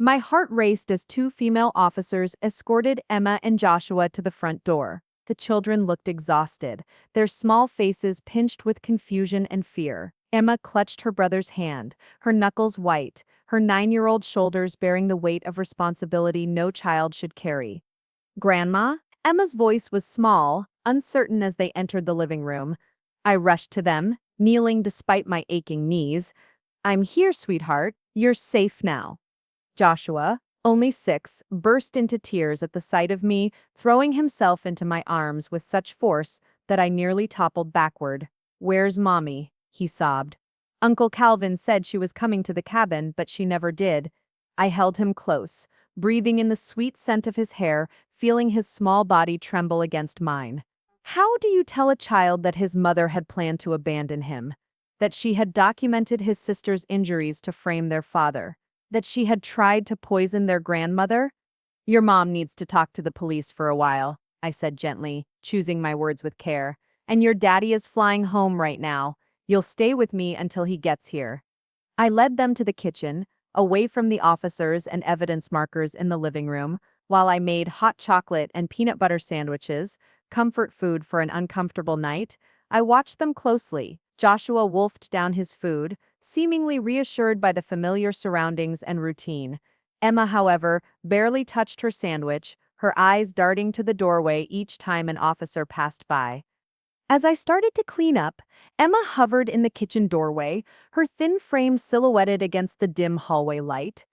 My heart raced as two female officers escorted Emma and Joshua to the front door. The children looked exhausted, their small faces pinched with confusion and fear. Emma clutched her brother's hand, her knuckles white, her 9-year-old shoulders bearing the weight of responsibility no child should carry. Grandma? Emma's voice was small, uncertain as they entered the living room. I rushed to them, kneeling despite my aching knees. I'm here, sweetheart. You're safe now. Joshua, only 6, burst into tears at the sight of me, throwing himself into my arms with such force that I nearly toppled backward. Where's Mommy? He sobbed. Uncle Calvin said she was coming to the cabin, but she never did. I held him close, breathing in the sweet scent of his hair, feeling his small body tremble against mine. How do you tell a child that his mother had planned to abandon him? That she had documented his sister's injuries to frame their father? That she had tried to poison their grandmother? Your mom needs to talk to the police for a while, I said gently, choosing my words with care. And your daddy is flying home right now. You'll stay with me until he gets here. I led them to the kitchen, away from the officers and evidence markers in the living room, while I made hot chocolate and peanut butter sandwiches, comfort food for an uncomfortable night. I watched them closely. Joshua wolfed down his food, seemingly reassured by the familiar surroundings and routine. Emma, however, barely touched her sandwich, her eyes darting to the doorway each time an officer passed by. As I started to clean up, Emma hovered in the kitchen doorway, her thin frame silhouetted against the dim hallway light.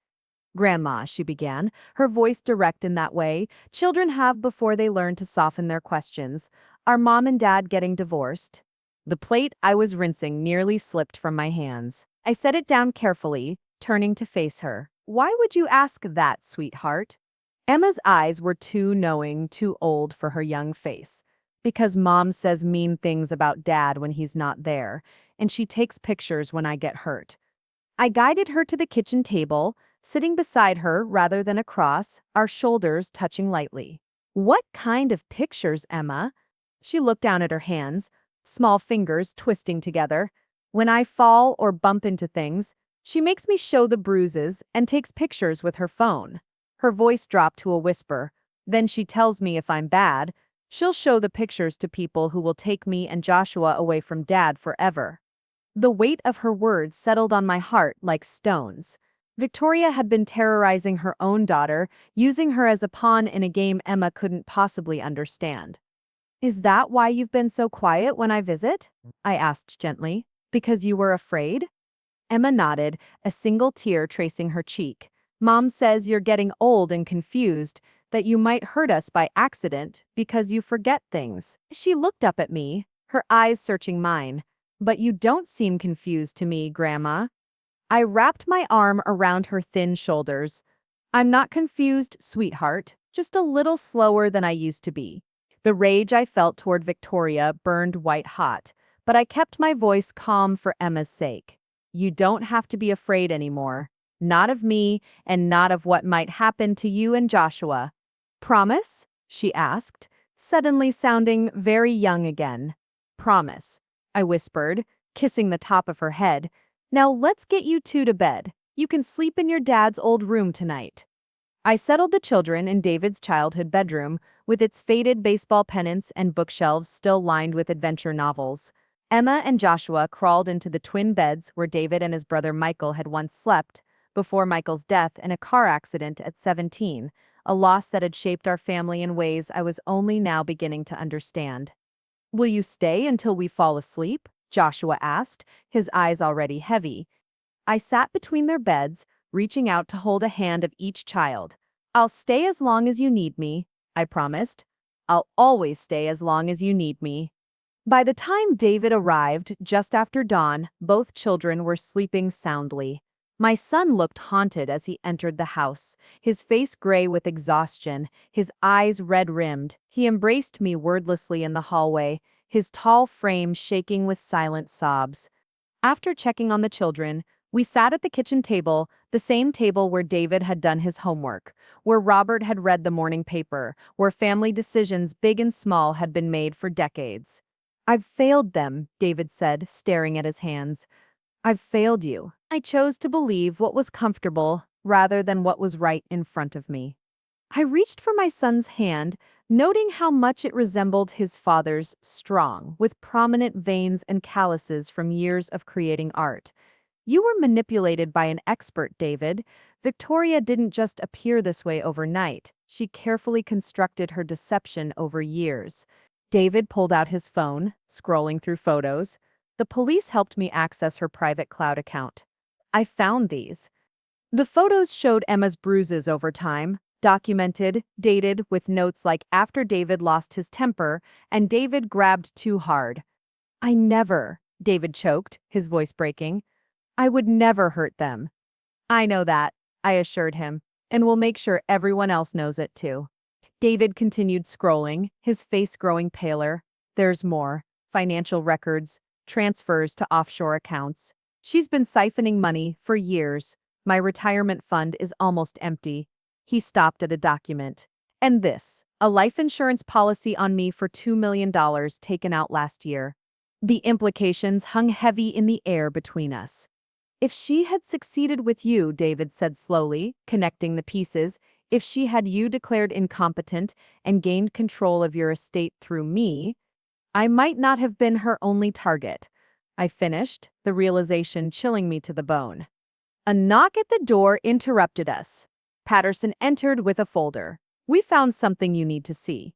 Grandma, she began, her voice direct in that way children have before they learn to soften their questions. Are Mom and Dad getting divorced? The plate I was rinsing nearly slipped from my hands. I set it down carefully, turning to face her. Why would you ask that, sweetheart? Emma's eyes were too knowing, too old for her young face. Because Mom says mean things about Dad when he's not there, and she takes pictures when I get hurt. I guided her to the kitchen table, sitting beside her rather than across, our shoulders touching lightly. What kind of pictures, Emma? She looked down at her hands, small fingers twisting together. When I fall or bump into things, she makes me show the bruises and takes pictures with her phone. Her voice dropped to a whisper. Then she tells me if I'm bad, she'll show the pictures to people who will take me and Joshua away from Dad forever. The weight of her words settled on my heart like stones. Victoria had been terrorizing her own daughter, using her as a pawn in a game Emma couldn't possibly understand. "Is that why you've been so quiet when I visit?" I asked gently. "Because you were afraid?" Emma nodded, a single tear tracing her cheek. "Mom says you're getting old and confused, that you might hurt us by accident because you forget things." She looked up at me, her eyes searching mine. "But you don't seem confused to me, Grandma." I wrapped my arm around her thin shoulders. "I'm not confused, sweetheart, just a little slower than I used to be." The rage I felt toward Victoria burned white hot, but I kept my voice calm for Emma's sake. "You don't have to be afraid anymore. Not of me, and not of what might happen to you and Joshua." "Promise?" she asked, suddenly sounding very young again. "Promise," I whispered, kissing the top of her head. "Now let's get you two to bed. You can sleep in your dad's old room tonight." I settled the children in David's childhood bedroom, with its faded baseball pennants and bookshelves still lined with adventure novels. Emma and Joshua crawled into the twin beds where David and his brother Michael had once slept, before Michael's death in a car accident at 17, a loss that had shaped our family in ways I was only now beginning to understand. "Will you stay until we fall asleep?" Joshua asked, his eyes already heavy. I sat between their beds, reaching out to hold a hand of each child. "I'll stay as long as you need me," I promised. "I'll always stay as long as you need me." By the time David arrived, just after dawn, both children were sleeping soundly. My son looked haunted as he entered the house, his face gray with exhaustion, his eyes red-rimmed. He embraced me wordlessly in the hallway, his tall frame shaking with silent sobs. After checking on the children, we sat at the kitchen table, the same table where David had done his homework, where Robert had read the morning paper, where family decisions big and small had been made for decades. "I've failed them," David said, staring at his hands. "I've failed you. I chose to believe what was comfortable rather than what was right in front of me." I reached for my son's hand, noting how much it resembled his father's, strong, with prominent veins and calluses from years of creating art. "You were manipulated by an expert, David. Victoria didn't just appear this way overnight. She carefully constructed her deception over years." David pulled out his phone, scrolling through photos. "The police helped me access her private cloud account. I found these." The photos showed Emma's bruises over time, documented, dated, with notes like "after David lost his temper" and "David grabbed too hard." "I never," David choked, his voice breaking. "I would never hurt them." "I know that," I assured him, "and we'll make sure everyone else knows it too." David continued scrolling, his face growing paler. "There's more. Financial records, transfers to offshore accounts. She's been siphoning money for years. My retirement fund is almost empty." He stopped at a document. "And this, a life insurance policy on me for $2 million taken out last year." The implications hung heavy in the air between us. "If she had succeeded with you," David said slowly, connecting the pieces, "if she had you declared incompetent and gained control of your estate through me, I might not have been her only target." I finished, the realization chilling me to the bone. A knock at the door interrupted us. Patterson entered with a folder. "We found something you need to see."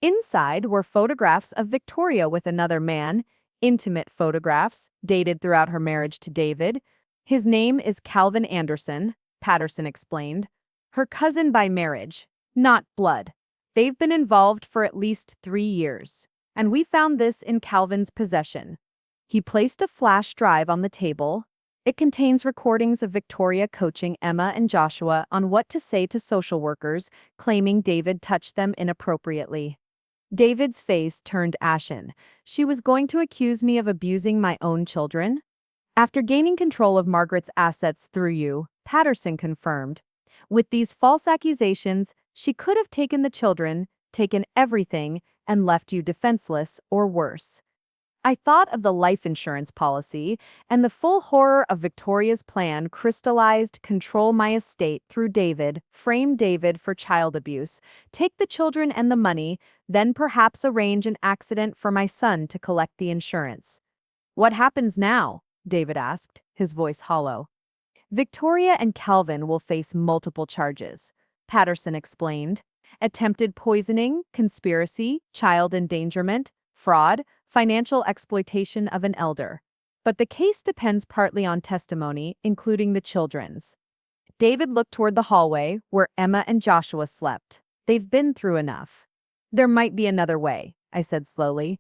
Inside were photographs of Victoria with another man, intimate photographs, dated throughout her marriage to David. "His name is Calvin Anderson," Patterson explained. "Her cousin by marriage, not blood. They've been involved for at least 3 years. And we found this in Calvin's possession." He placed a flash drive on the table. "It contains recordings of Victoria coaching Emma and Joshua on what to say to social workers, claiming David touched them inappropriately." David's face turned ashen. "She was going to accuse me of abusing my own children?" "After gaining control of Margaret's assets through you," Patterson confirmed. "With these false accusations, she could have taken the children, taken everything, and left you defenseless or worse." I thought of the life insurance policy, and the full horror of Victoria's plan crystallized: control my estate through David, frame David for child abuse, take the children and the money, then perhaps arrange an accident for my son to collect the insurance. What happens now? David asked, his voice hollow. Victoria and Calvin will face multiple charges, Patterson explained. Attempted poisoning, conspiracy, child endangerment, fraud, financial exploitation of an elder. But the case depends partly on testimony, including the children's. David looked toward the hallway where Emma and Joshua slept. They've been through enough. There might be another way, I said slowly.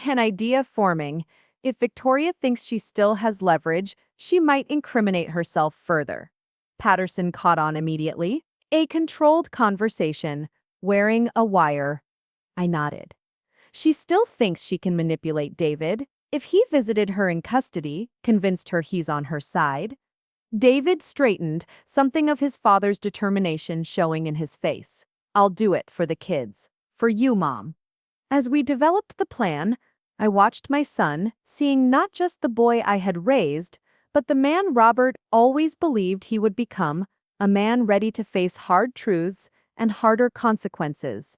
An idea forming. If Victoria thinks she still has leverage, she might incriminate herself further. Patterson caught on immediately. A controlled conversation, wearing a wire. I nodded. She still thinks she can manipulate David. If he visited her in custody, convinced her he's on her side. David straightened, something of his father's determination showing in his face. I'll do it for the kids. For you, Mom. As we developed the plan, I watched my son, seeing not just the boy I had raised, but the man Robert always believed he would become, a man ready to face hard truths and harder consequences.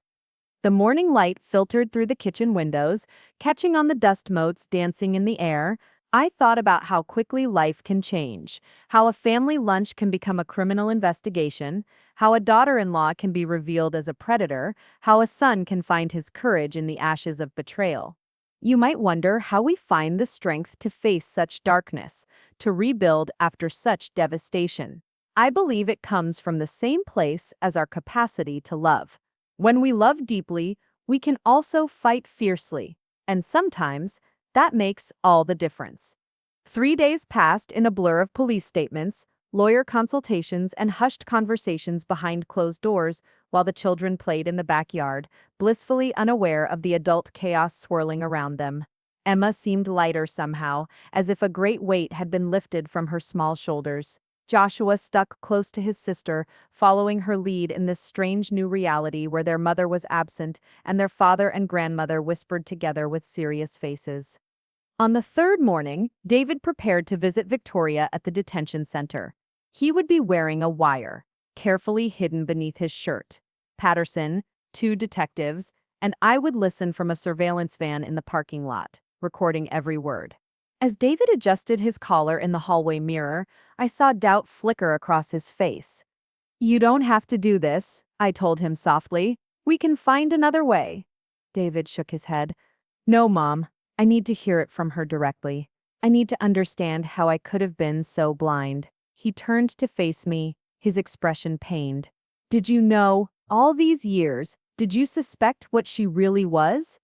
The morning light filtered through the kitchen windows, catching on the dust motes dancing in the air. I thought about how quickly life can change, how a family lunch can become a criminal investigation, how a daughter-in-law can be revealed as a predator, how a son can find his courage in the ashes of betrayal. You might wonder how we find the strength to face such darkness, to rebuild after such devastation. I believe it comes from the same place as our capacity to love. When we love deeply, we can also fight fiercely, and sometimes that makes all the difference. 3 days passed in a blur of police statements, lawyer consultations, and hushed conversations behind closed doors while the children played in the backyard, blissfully unaware of the adult chaos swirling around them. Emma seemed lighter somehow, as if a great weight had been lifted from her small shoulders. Joshua stuck close to his sister, following her lead in this strange new reality where their mother was absent and their father and grandmother whispered together with serious faces. On the third morning, David prepared to visit Victoria at the detention center. He would be wearing a wire, carefully hidden beneath his shirt. Patterson, 2 detectives, and I would listen from a surveillance van in the parking lot, recording every word. As David adjusted his collar in the hallway mirror, I saw doubt flicker across his face. You don't have to do this, I told him softly. We can find another way. David shook his head. No, Mom. I need to hear it from her directly. I need to understand how I could have been so blind. He turned to face me, his expression pained. Did you know, all these years, did you suspect what she really was?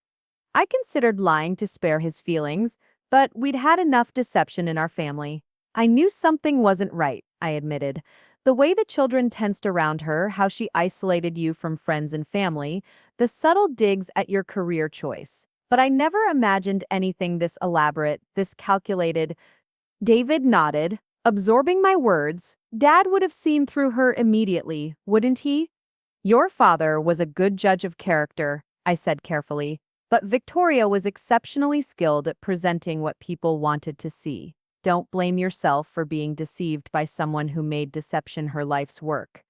I considered lying to spare his feelings, but we'd had enough deception in our family. I knew something wasn't right, I admitted. The way the children tensed around her, how she isolated you from friends and family, the subtle digs at your career choice. But I never imagined anything this elaborate, this calculated. David nodded, absorbing my words. Dad would have seen through her immediately, wouldn't he? Your father was a good judge of character, I said carefully. But Victoria was exceptionally skilled at presenting what people wanted to see. Don't blame yourself for being deceived by someone who made deception her life's work.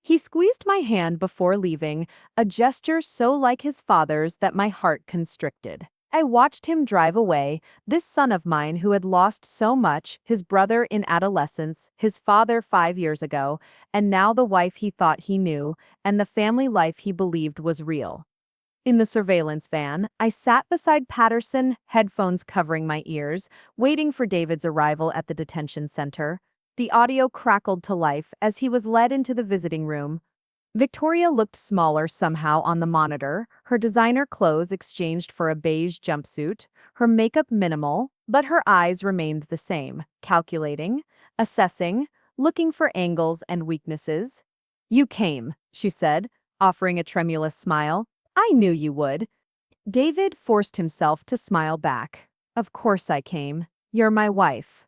He squeezed my hand before leaving, a gesture so like his father's that my heart constricted. I watched him drive away, this son of mine who had lost so much, his brother in adolescence, his father 5 years ago, and now the wife he thought he knew, and the family life he believed was real. In the surveillance van, I sat beside Patterson, headphones covering my ears, waiting for David's arrival at the detention center. The audio crackled to life as he was led into the visiting room. Victoria looked smaller somehow on the monitor, her designer clothes exchanged for a beige jumpsuit, her makeup minimal, but her eyes remained the same, calculating, assessing, looking for angles and weaknesses. You came, she said, offering a tremulous smile. I knew you would. David forced himself to smile back. Of course I came. You're my wife.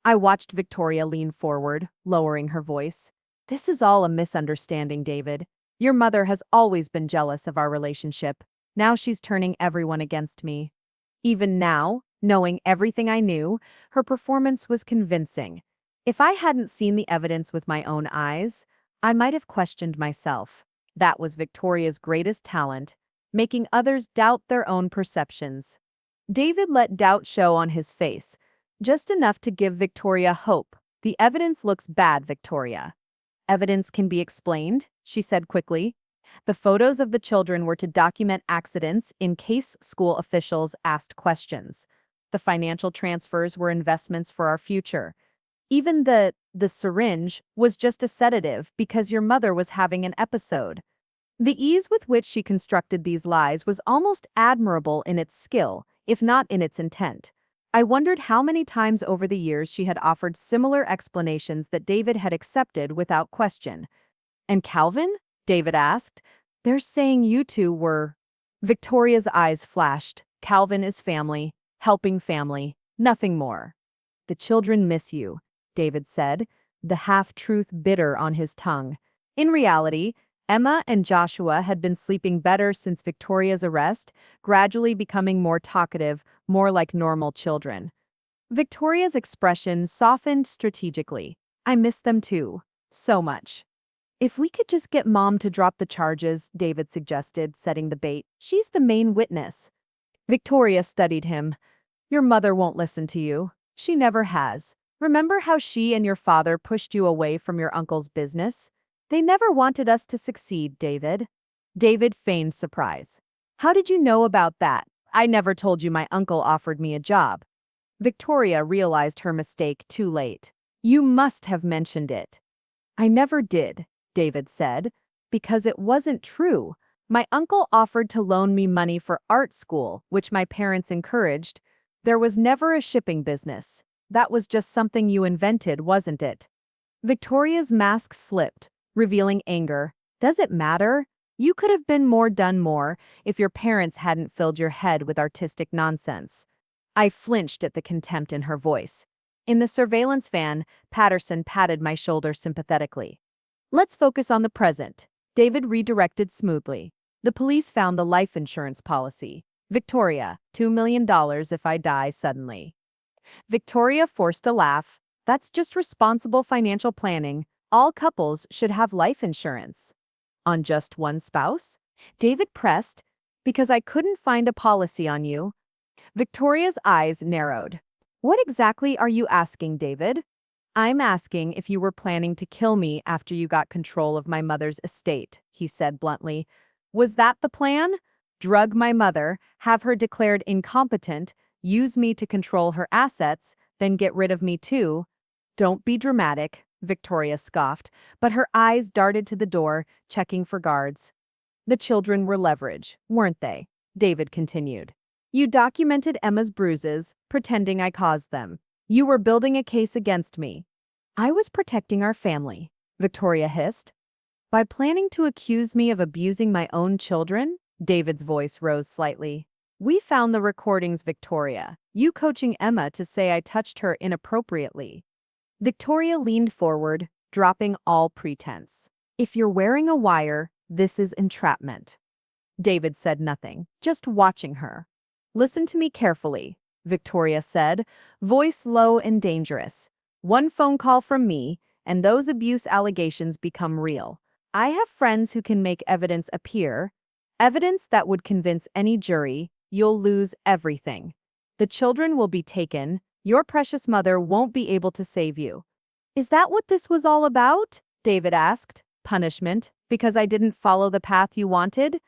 I watched Victoria lean forward, lowering her voice. This is all a misunderstanding, David. Your mother has always been jealous of our relationship. Now she's turning everyone against me. Even now, Knowing everything I knew, her performance was convincing. If I hadn't seen the evidence with my own eyes, I might have questioned myself. That was Victoria's greatest talent, making others doubt their own perceptions. David let doubt show on his face, just enough to give Victoria hope. The evidence looks bad, Victoria. Evidence can be explained, she said quickly. The photos of the children were to document accidents in case school officials asked questions. The financial transfers were investments for our future. Even the syringe was just a sedative because your mother was having an episode. The ease with which she constructed these lies was almost admirable in its skill, if not in its intent. I wondered how many times over the years she had offered similar explanations that David had accepted without question. And Calvin? David asked. They're saying you two were. Victoria's eyes flashed. Calvin is family, helping family, nothing more. The children miss you, David said, the half-truth bitter on his tongue. In reality, Emma and Joshua had been sleeping better since Victoria's arrest, gradually becoming more talkative, more like normal children. Victoria's expression softened strategically. I miss them too. So much. If we could just get Mom to drop the charges, David suggested, setting the bait. She's the main witness. Victoria studied him. Your mother won't listen to you. She never has. Remember how she and your father pushed you away from your uncle's business? They never wanted us to succeed, David. David feigned surprise. How did you know about that? I never told you my uncle offered me a job. Victoria realized her mistake too late. You must have mentioned it. I never did, David said, because it wasn't true. My uncle offered to loan me money for art school, which my parents encouraged. There was never a shipping business. That was just something you invented, wasn't it? Victoria's mask slipped, revealing anger. Does it matter? You could have been more done more if your parents hadn't filled your head with artistic nonsense. I flinched at the contempt in her voice. In the surveillance van, Patterson patted my shoulder sympathetically. Let's focus on the present. David redirected smoothly. The police found the life insurance policy. Victoria, $2 million if I die suddenly. Victoria forced a laugh. That's just responsible financial planning. All couples should have life insurance. On just one spouse? David pressed. Because I couldn't find a policy on you. Victoria's eyes narrowed. What exactly are you asking, David? I'm asking if you were planning to kill me after you got control of my mother's estate, he said bluntly. Was that the plan? Drug my mother, have her declared incompetent, use me to control her assets, then get rid of me too? Don't be dramatic, Victoria scoffed, but her eyes darted to the door, checking for guards. The children were leverage, weren't they? David continued. You documented Emma's bruises, pretending I caused them. You were building a case against me. I was protecting our family, Victoria hissed. By planning to accuse me of abusing my own children? David's voice rose slightly. We found the recordings, Victoria. You coaching Emma to say I touched her inappropriately. Victoria leaned forward, dropping all pretense. If you're wearing a wire, this is entrapment. David said nothing, just watching her. Listen to me carefully, Victoria said, voice low and dangerous. One phone call from me, and those abuse allegations become real. I have friends who can make evidence appear, evidence that would convince any jury. You'll lose everything. The children will be taken. Your precious mother won't be able to save you. Is that what this was all about? David asked. Punishment, because I didn't follow the path you wanted?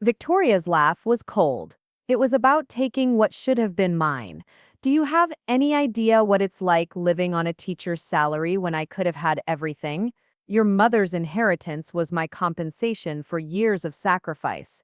Victoria's laugh was cold. It was about taking what should have been mine. Do you have any idea what it's like living on a teacher's salary when I could have had everything? Your mother's inheritance was my compensation for years of sacrifice.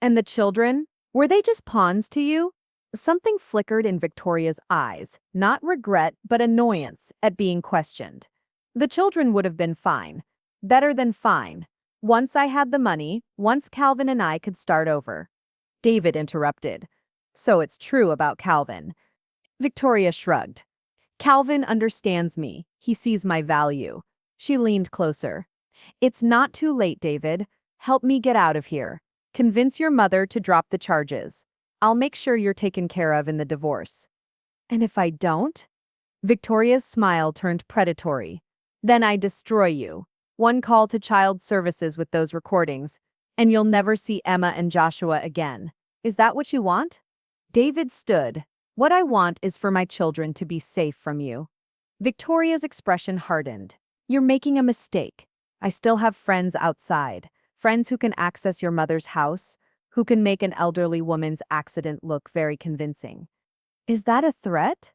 And the children? Were they just pawns to you? Something flickered in Victoria's eyes, not regret but annoyance at being questioned. The children would have been fine. Better than fine. Once I had the money, once Calvin and I could start over. David interrupted. So it's true about Calvin. Victoria shrugged. Calvin understands me. He sees my value. She leaned closer. It's not too late, David. Help me get out of here. Convince your mother to drop the charges. I'll make sure you're taken care of in the divorce. And if I don't? Victoria's smile turned predatory. Then I destroy you. One call to child services with those recordings, and you'll never see Emma and Joshua again. Is that what you want? David stood. What I want is for my children to be safe from you. Victoria's expression hardened. You're making a mistake. I still have friends outside, friends who can access your mother's house, who can make an elderly woman's accident look very convincing. Is that a threat?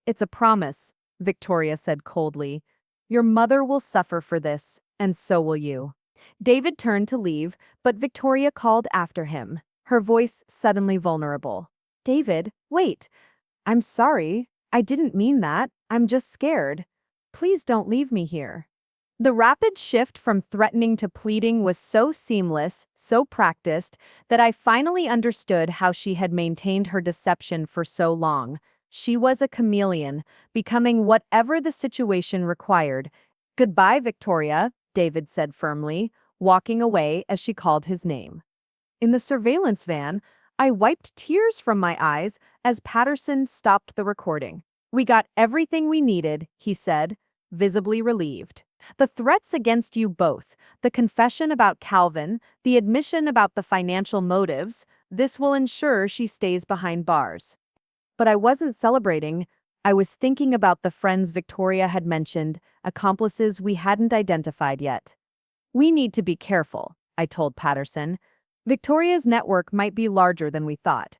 It's a promise, Victoria said coldly. Your mother will suffer for this, and so will you. David turned to leave, but Victoria called after him, her voice suddenly vulnerable. David, wait. I'm sorry. I didn't mean that. I'm just scared. Please don't leave me here. The rapid shift from threatening to pleading was so seamless, so practiced, that I finally understood how she had maintained her deception for so long. She was a chameleon, becoming whatever the situation required. Goodbye, Victoria, David said firmly, walking away as she called his name. In the surveillance van, I wiped tears from my eyes as Patterson stopped the recording. We got everything we needed, he said, visibly relieved. The threats against you both, the confession about Calvin, the admission about the financial motives, this will ensure she stays behind bars. But I wasn't celebrating. I was thinking about the friends Victoria had mentioned, accomplices we hadn't identified yet. We need to be careful, I told Patterson. Victoria's network might be larger than we thought.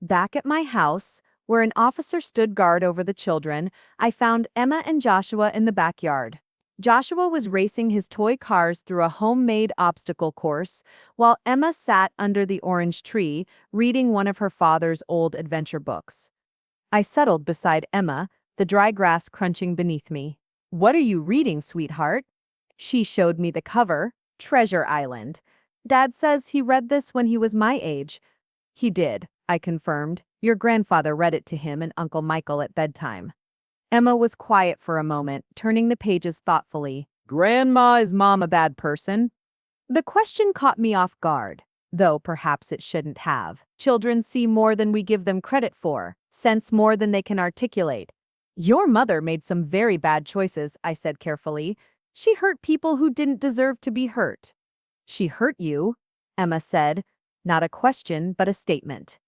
Back at my house, where an officer stood guard over the children, I found Emma and Joshua in the backyard. Joshua was racing his toy cars through a homemade obstacle course, while Emma sat under the orange tree, reading one of her father's old adventure books. I settled beside Emma, the dry grass crunching beneath me. What are you reading, sweetheart? She showed me the cover, Treasure Island. Dad says he read this when he was my age. He did, I confirmed. Your grandfather read it to him and Uncle Michael at bedtime. Emma was quiet for a moment, turning the pages thoughtfully. Grandma, is Mom a bad person? The question caught me off guard, though perhaps it shouldn't have. Children see more than we give them credit for, sense more than they can articulate. Your mother made some very bad choices, I said carefully. She hurt people who didn't deserve to be hurt. She hurt you, Emma said, not a question but a statement.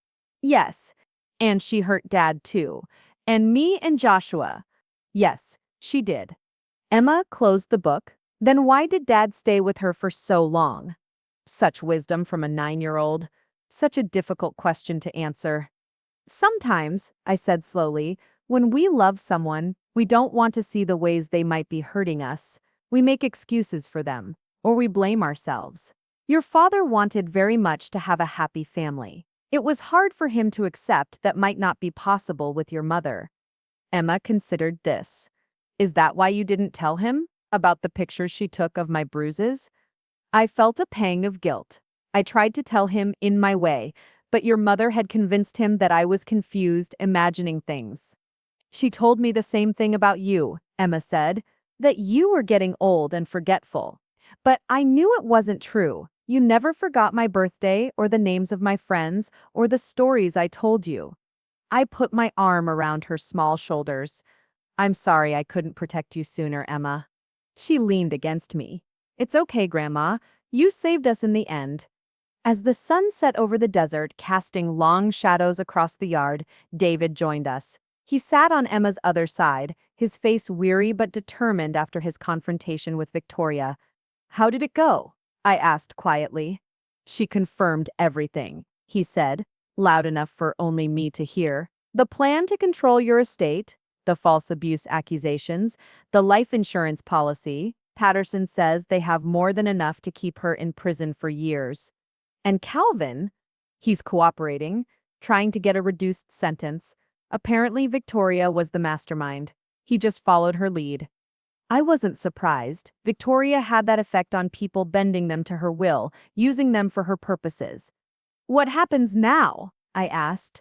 Yes, and she hurt Dad too. And me and Joshua. Yes, she did. Emma closed the book. Then why did Dad stay with her for so long? Such wisdom from a 9-year-old. Such a difficult question to answer. Sometimes, I said slowly, when we love someone, we don't want to see the ways they might be hurting us. We make excuses for them, or we blame ourselves. Your father wanted very much to have a happy family. It was hard for him to accept that might not be possible with your mother. Emma considered this. Is that why you didn't tell him about the pictures she took of my bruises? I felt a pang of guilt. I tried to tell him in my way, but your mother had convinced him that I was confused, imagining things. She told me the same thing about you, Emma said, that you were getting old and forgetful. But I knew it wasn't true. You never forgot my birthday or the names of my friends or the stories I told you. I put my arm around her small shoulders. I'm sorry I couldn't protect you sooner, Emma. She leaned against me. It's okay, Grandma. You saved us in the end. As the sun set over the desert, casting long shadows across the yard, David joined us. He sat on Emma's other side, his face weary but determined after his confrontation with Victoria. How did it go? I asked quietly. She confirmed everything, he said, loud enough for only me to hear. The plan to control your estate, the false abuse accusations, the life insurance policy. Patterson says they have more than enough to keep her in prison for years. And Calvin, he's cooperating, trying to get a reduced sentence. Apparently Victoria was the mastermind. He just followed her lead. I wasn't surprised. Victoria had that effect on people, bending them to her will, using them for her purposes. What happens now? I asked.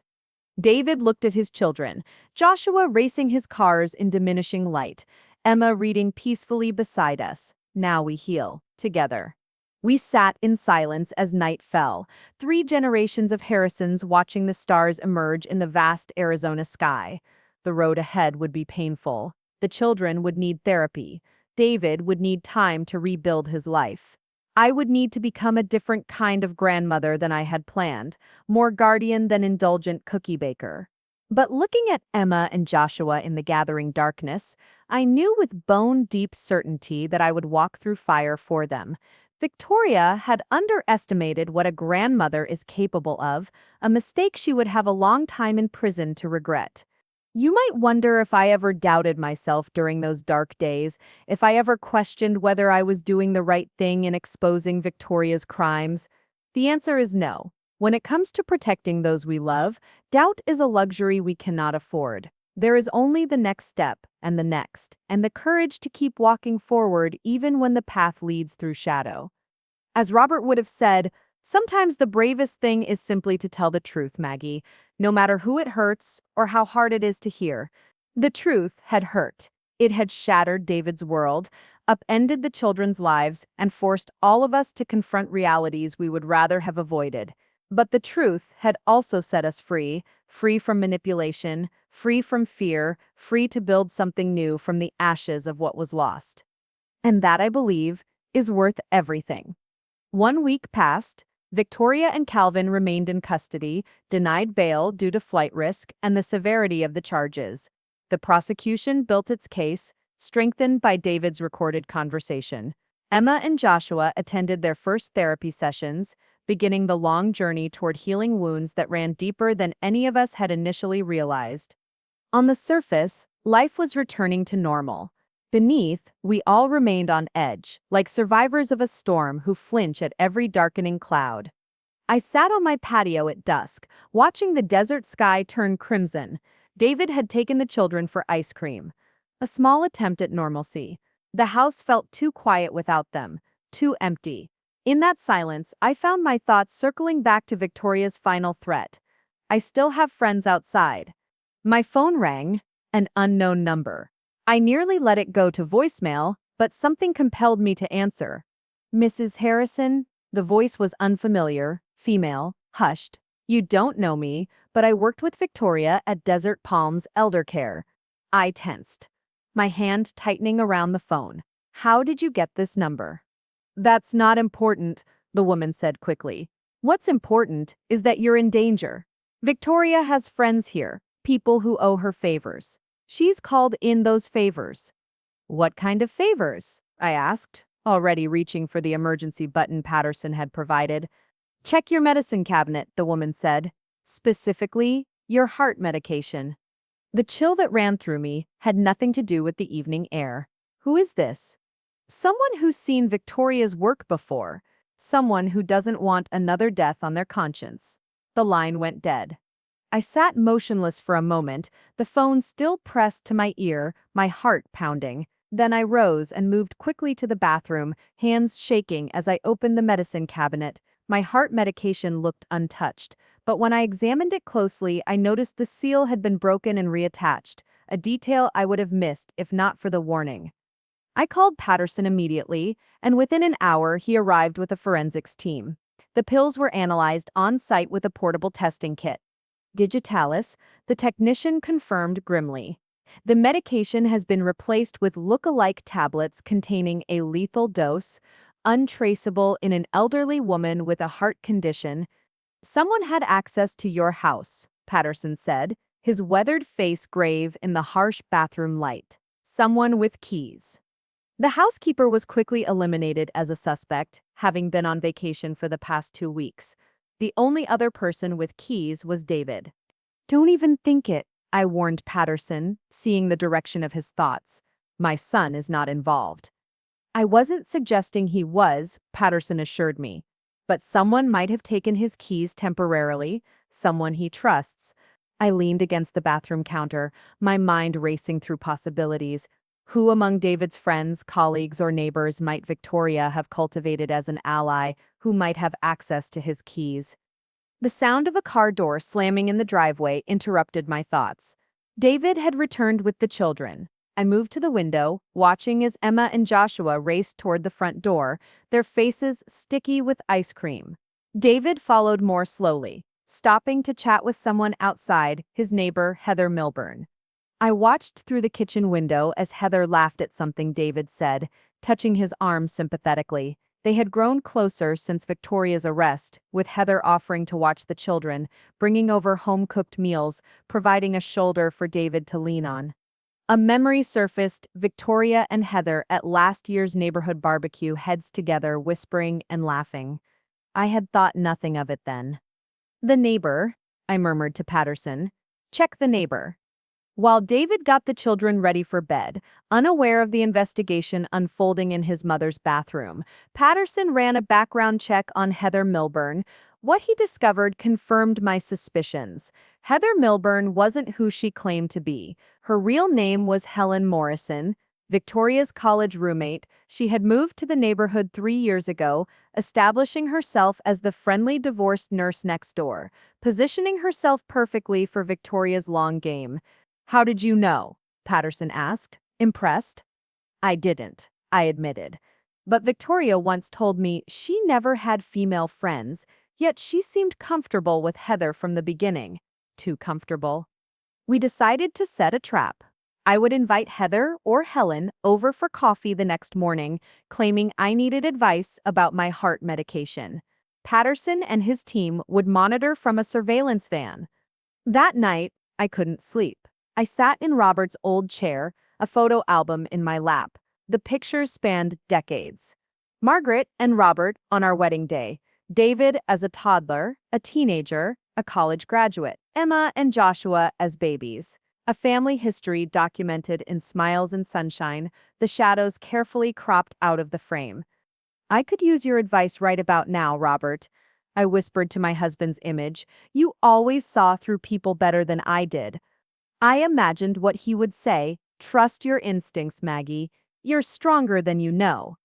David looked at his children, Joshua racing his cars in diminishing light, Emma reading peacefully beside us. Now we heal, together. We sat in silence as night fell, 3 generations of Harrisons watching the stars emerge in the vast Arizona sky. The road ahead would be painful. The children would need therapy. David would need time to rebuild his life. I would need to become a different kind of grandmother than I had planned, more guardian than indulgent cookie baker. But looking at Emma and Joshua in the gathering darkness, I knew with bone-deep certainty that I would walk through fire for them. Victoria had underestimated what a grandmother is capable of, a mistake she would have a long time in prison to regret. You might wonder if I ever doubted myself during those dark days, if I ever questioned whether I was doing the right thing in exposing Victoria's crimes. The answer is no. When it comes to protecting those we love, doubt is a luxury we cannot afford. There is only the next step, and the next, and the courage to keep walking forward even when the path leads through shadow. As Robert would have said, sometimes the bravest thing is simply to tell the truth, Maggie, no matter who it hurts or how hard it is to hear. The truth had hurt. It had shattered David's world, upended the children's lives, and forced all of us to confront realities we would rather have avoided. But the truth had also set us free, free from manipulation, free from fear, free to build something new from the ashes of what was lost. And that, I believe, is worth everything. 1 week passed. Victoria and Calvin remained in custody, denied bail due to flight risk and the severity of the charges. The prosecution built its case, strengthened by David's recorded conversation. Emma and Joshua attended their first therapy sessions, beginning the long journey toward healing wounds that ran deeper than any of us had initially realized. On the surface, life was returning to normal. Beneath, we all remained on edge, like survivors of a storm who flinch at every darkening cloud. I sat on my patio at dusk, watching the desert sky turn crimson. David had taken the children for ice cream. A small attempt at normalcy. The house felt too quiet without them, too empty. In that silence, I found my thoughts circling back to Victoria's final threat. I still have friends outside. My phone rang, an unknown number. I nearly let it go to voicemail, but something compelled me to answer. Mrs. Harrison? The voice was unfamiliar, female, hushed. You don't know me, but I worked with Victoria at Desert Palms Elder Care. I tensed, my hand tightening around the phone. How did you get this number? That's not important, the woman said quickly. What's important is that you're in danger. Victoria has friends here, people who owe her favors. She's called in those favors. What kind of favors? I asked, already reaching for the emergency button Patterson had provided. Check your medicine cabinet, the woman said. Specifically, your heart medication. The chill that ran through me had nothing to do with the evening air. Who is this? Someone who's seen Victoria's work before. Someone who doesn't want another death on their conscience. The line went dead. I sat motionless for a moment, the phone still pressed to my ear, my heart pounding. Then I rose and moved quickly to the bathroom, hands shaking as I opened the medicine cabinet. My heart medication looked untouched, but when I examined it closely, I noticed the seal had been broken and reattached, a detail I would have missed if not for the warning. I called Patterson immediately, and within an hour he arrived with a forensics team. The pills were analyzed on site with a portable testing kit. Digitalis, the technician confirmed grimly. The medication has been replaced with look-alike tablets containing a lethal dose, untraceable in an elderly woman with a heart condition. Someone had access to your house, Patterson said, his weathered face grave in the harsh bathroom light. Someone with keys. The housekeeper was quickly eliminated as a suspect, having been on vacation for the past 2 weeks. The only other person with keys was David. Don't even think it, I warned Patterson, seeing the direction of his thoughts. My son is not involved. I wasn't suggesting he was, Patterson assured me. But someone might have taken his keys temporarily, someone he trusts. I leaned against the bathroom counter, my mind racing through possibilities. Who among David's friends, colleagues, or neighbors might Victoria have cultivated as an ally who might have access to his keys? The sound of a car door slamming in the driveway interrupted my thoughts. David had returned with the children. I moved to the window, watching as Emma and Joshua raced toward the front door, their faces sticky with ice cream. David followed more slowly, stopping to chat with someone outside, his neighbor Heather Milburn. I watched through the kitchen window as Heather laughed at something David said, touching his arm sympathetically. They had grown closer since Victoria's arrest, with Heather offering to watch the children, bringing over home-cooked meals, providing a shoulder for David to lean on. A memory surfaced, Victoria and Heather at last year's neighborhood barbecue, heads together, whispering and laughing. I had thought nothing of it then. "The neighbor," I murmured to Patterson. "Check the neighbor." While David got the children ready for bed, unaware of the investigation unfolding in his mother's bathroom, Patterson ran a background check on Heather Milburn. What he discovered confirmed my suspicions. Heather Milburn wasn't who she claimed to be. Her real name was Helen Morrison, Victoria's college roommate. She had moved to the neighborhood 3 years ago, establishing herself as the friendly divorced nurse next door, positioning herself perfectly for Victoria's long game. "How did you know?" Patterson asked, impressed. "I didn't," I admitted. "But Victoria once told me she never had female friends, yet she seemed comfortable with Heather from the beginning. Too comfortable." We decided to set a trap. I would invite Heather or Helen over for coffee the next morning, claiming I needed advice about my heart medication. Patterson and his team would monitor from a surveillance van. That night, I couldn't sleep. I sat in Robert's old chair, a photo album in my lap. The pictures spanned decades. Margaret and Robert on our wedding day, David as a toddler, a teenager, a college graduate, Emma and Joshua as babies. A family history documented in smiles and sunshine, the shadows carefully cropped out of the frame. "I could use your advice right about now, Robert," I whispered to my husband's image. "You always saw through people better than I did." I imagined what he would say. "Trust your instincts, Maggie. You're stronger than you know."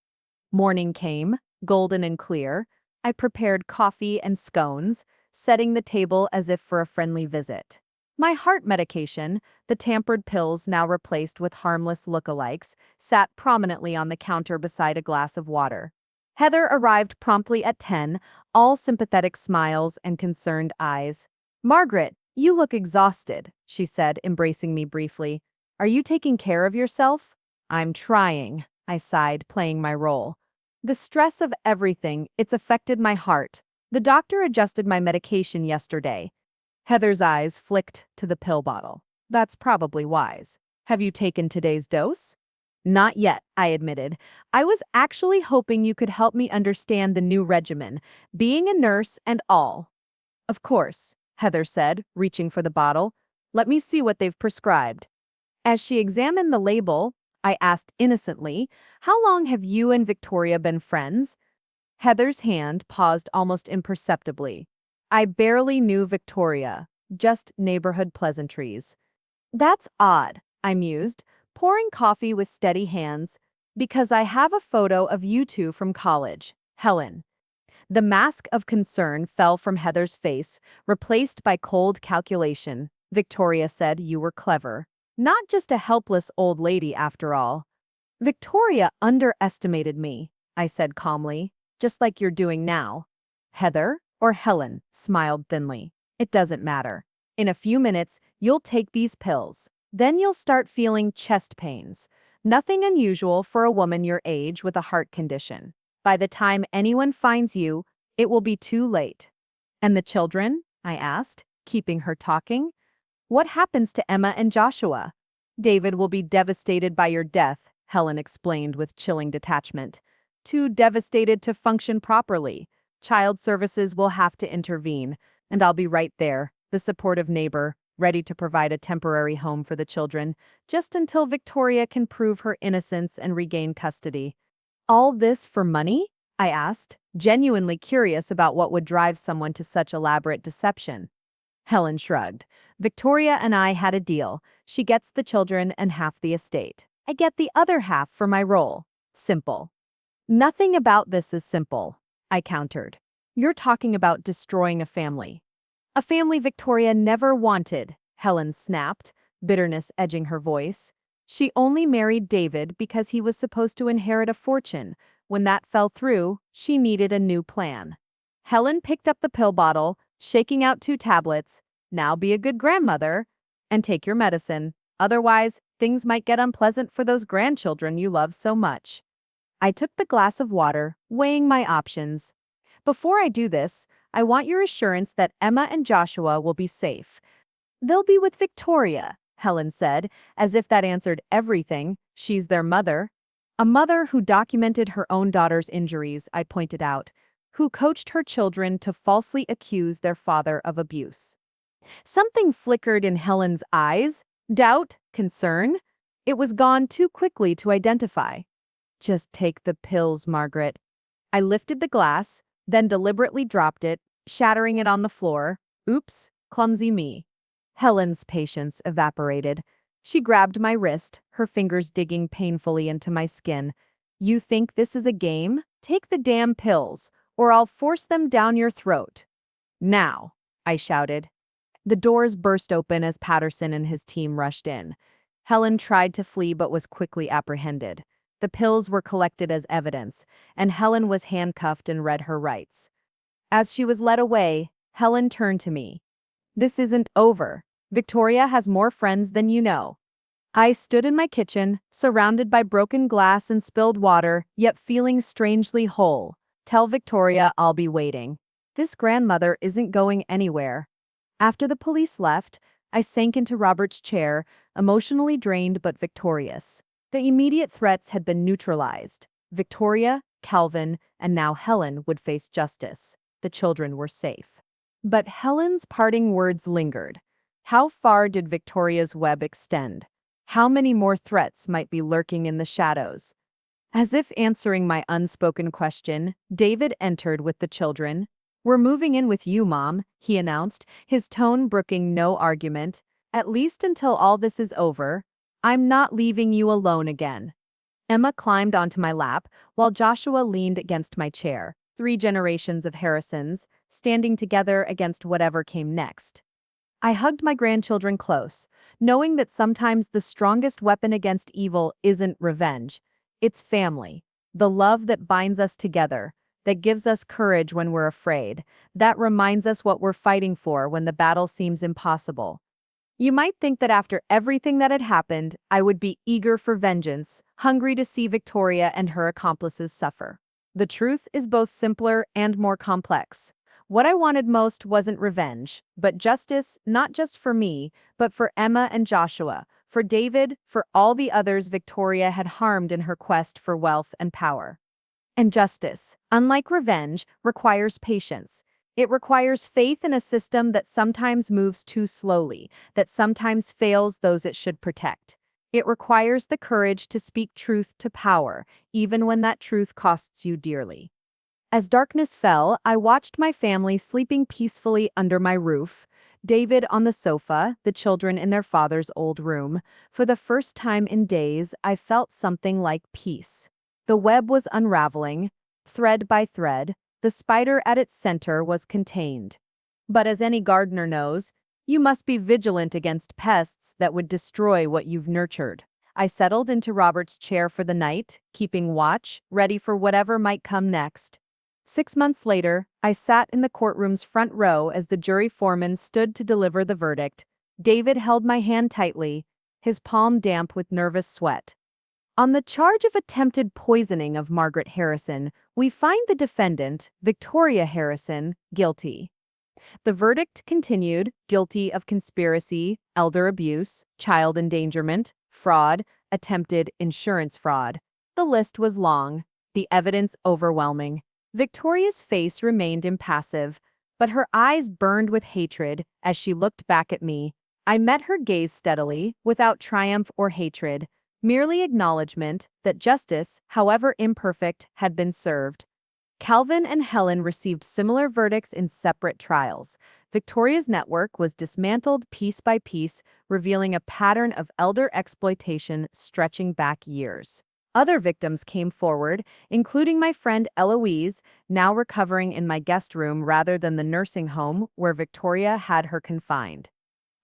Morning came, golden and clear. I prepared coffee and scones, setting the table as if for a friendly visit. My heart medication, the tampered pills now replaced with harmless lookalikes, sat prominently on the counter beside a glass of water. Heather arrived promptly at 10, all sympathetic smiles and concerned eyes. "Margaret, you look exhausted," she said, embracing me briefly. "Are you taking care of yourself?" "I'm trying," I sighed, playing my role. "The stress of everything, it's affected my heart. The doctor adjusted my medication yesterday." Heather's eyes flicked to the pill bottle. "That's probably wise. Have you taken today's dose?" "Not yet," I admitted. "I was actually hoping you could help me understand the new regimen, being a nurse and all." "Of course," Heather said, reaching for the bottle. "Let me see what they've prescribed." As she examined the label, I asked innocently, "How long have you and Victoria been friends?" Heather's hand paused almost imperceptibly. "I barely knew Victoria, just neighborhood pleasantries." "That's odd," I mused, pouring coffee with steady hands, "because I have a photo of you two from college, Helen." The mask of concern fell from Heather's face, replaced by cold calculation. "Victoria said you were clever. Not just a helpless old lady after all." "Victoria underestimated me," I said calmly, "just like you're doing now." "Heather or Helen?" smiled thinly. "It doesn't matter. In a few minutes, you'll take these pills. Then you'll start feeling chest pains. Nothing unusual for a woman your age with a heart condition. By the time anyone finds you, it will be too late." "And the children?" I asked, keeping her talking. "What happens to Emma and Joshua?" "David will be devastated by your death," Helen explained with chilling detachment. "Too devastated to function properly. Child services will have to intervene, and I'll be right there, the supportive neighbor, ready to provide a temporary home for the children, just until Victoria can prove her innocence and regain custody." "All this for money?" I asked, genuinely curious about what would drive someone to such elaborate deception. Helen shrugged. "Victoria and I had a deal. She gets the children and half the estate. I get the other half for my role. Simple." "Nothing about this is simple," I countered. "You're talking about destroying a family." "A family Victoria never wanted," Helen snapped, bitterness edging her voice. "She only married David because he was supposed to inherit a fortune. When that fell through, she needed a new plan." Helen picked up the pill bottle, shaking out 2 tablets. "Now be a good grandmother and take your medicine." Otherwise, things might get unpleasant for those grandchildren you love so much. I took the glass of water, weighing my options. Before I do this, I want your assurance that Emma and Joshua will be safe. They'll be with Victoria, Helen said, as if that answered everything. She's their mother. A mother who documented her own daughter's injuries, I pointed out, who coached her children to falsely accuse their father of abuse. Something flickered in Helen's eyes. Doubt? Concern? It was gone too quickly to identify. Just take the pills, Margaret. I lifted the glass, then deliberately dropped it, shattering it on the floor. Oops, clumsy me. Helen's patience evaporated. She grabbed my wrist, her fingers digging painfully into my skin. You think this is a game? Take the damn pills, or I'll force them down your throat. Now, I shouted. The doors burst open as Patterson and his team rushed in. Helen tried to flee but was quickly apprehended. The pills were collected as evidence, and Helen was handcuffed and read her rights. As she was led away, Helen turned to me. This isn't over. Victoria has more friends than you know. I stood in my kitchen, surrounded by broken glass and spilled water, yet feeling strangely whole. Tell Victoria I'll be waiting. This grandmother isn't going anywhere. After the police left, I sank into Robert's chair, emotionally drained but victorious. The immediate threats had been neutralized. Victoria, Calvin, and now Helen would face justice. The children were safe. But Helen's parting words lingered. How far did Victoria's web extend? How many more threats might be lurking in the shadows? As if answering my unspoken question, David entered with the children. We're moving in with you, Mom, he announced, his tone brooking no argument. At least until all this is over. I'm not leaving you alone again. Emma climbed onto my lap, while Joshua leaned against my chair. 3 generations of Harrisons, standing together against whatever came next. I hugged my grandchildren close, knowing that sometimes the strongest weapon against evil isn't revenge. It's family. The love that binds us together, that gives us courage when we're afraid, that reminds us what we're fighting for when the battle seems impossible. You might think that after everything that had happened, I would be eager for vengeance, hungry to see Victoria and her accomplices suffer. The truth is both simpler and more complex. What I wanted most wasn't revenge, but justice, not just for me, but for Emma and Joshua, for David, for all the others Victoria had harmed in her quest for wealth and power. And justice, unlike revenge, requires patience. It requires faith in a system that sometimes moves too slowly, that sometimes fails those it should protect. It requires the courage to speak truth to power, even when that truth costs you dearly. As darkness fell, I watched my family sleeping peacefully under my roof, David on the sofa, the children in their father's old room. For the first time in days, I felt something like peace. The web was unraveling, thread by thread. The spider at its center was contained. But as any gardener knows, you must be vigilant against pests that would destroy what you've nurtured. I settled into Robert's chair for the night, keeping watch, ready for whatever might come next. 6 months later, I sat in the courtroom's front row as the jury foreman stood to deliver the verdict. David held my hand tightly, his palm damp with nervous sweat. On the charge of attempted poisoning of Margaret Harrison, we find the defendant, Victoria Harrison, guilty. The verdict continued, guilty of conspiracy, elder abuse, child endangerment, fraud, attempted insurance fraud. The list was long, the evidence overwhelming. Victoria's face remained impassive, but her eyes burned with hatred as she looked back at me. I met her gaze steadily, without triumph or hatred, merely acknowledgement that justice, however imperfect, had been served. Calvin and Helen received similar verdicts in separate trials. Victoria's network was dismantled piece by piece, revealing a pattern of elder exploitation stretching back years. Other victims came forward, including my friend Eloise, now recovering in my guest room rather than the nursing home where Victoria had her confined.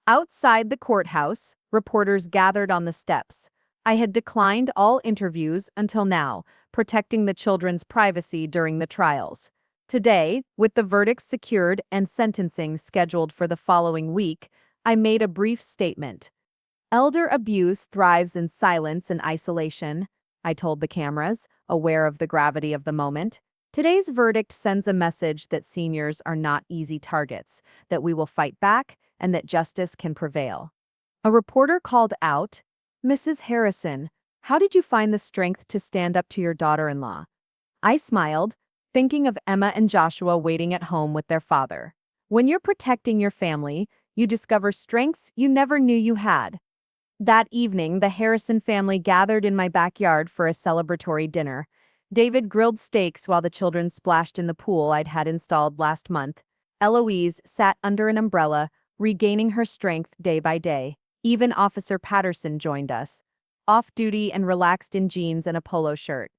Outside the courthouse, reporters gathered on the steps. I had declined all interviews until now, protecting the children's privacy during the trials. Today, with the verdicts secured and sentencing scheduled for the following week, I made a brief statement. Elder abuse thrives in silence and isolation, I told the cameras, aware of the gravity of the moment. Today's verdict sends a message that seniors are not easy targets, that we will fight back, and that justice can prevail. A reporter called out, "Mrs. Harrison, how did you find the strength to stand up to your daughter-in-law?" I smiled, thinking of Emma and Joshua waiting at home with their father. When you're protecting your family, you discover strengths you never knew you had. That evening, the Harrison family gathered in my backyard for a celebratory dinner. David grilled steaks while the children splashed in the pool I'd had installed last month. Eloise sat under an umbrella, regaining her strength day by day. Even Officer Patterson joined us, off-duty and relaxed in jeans and a polo shirt.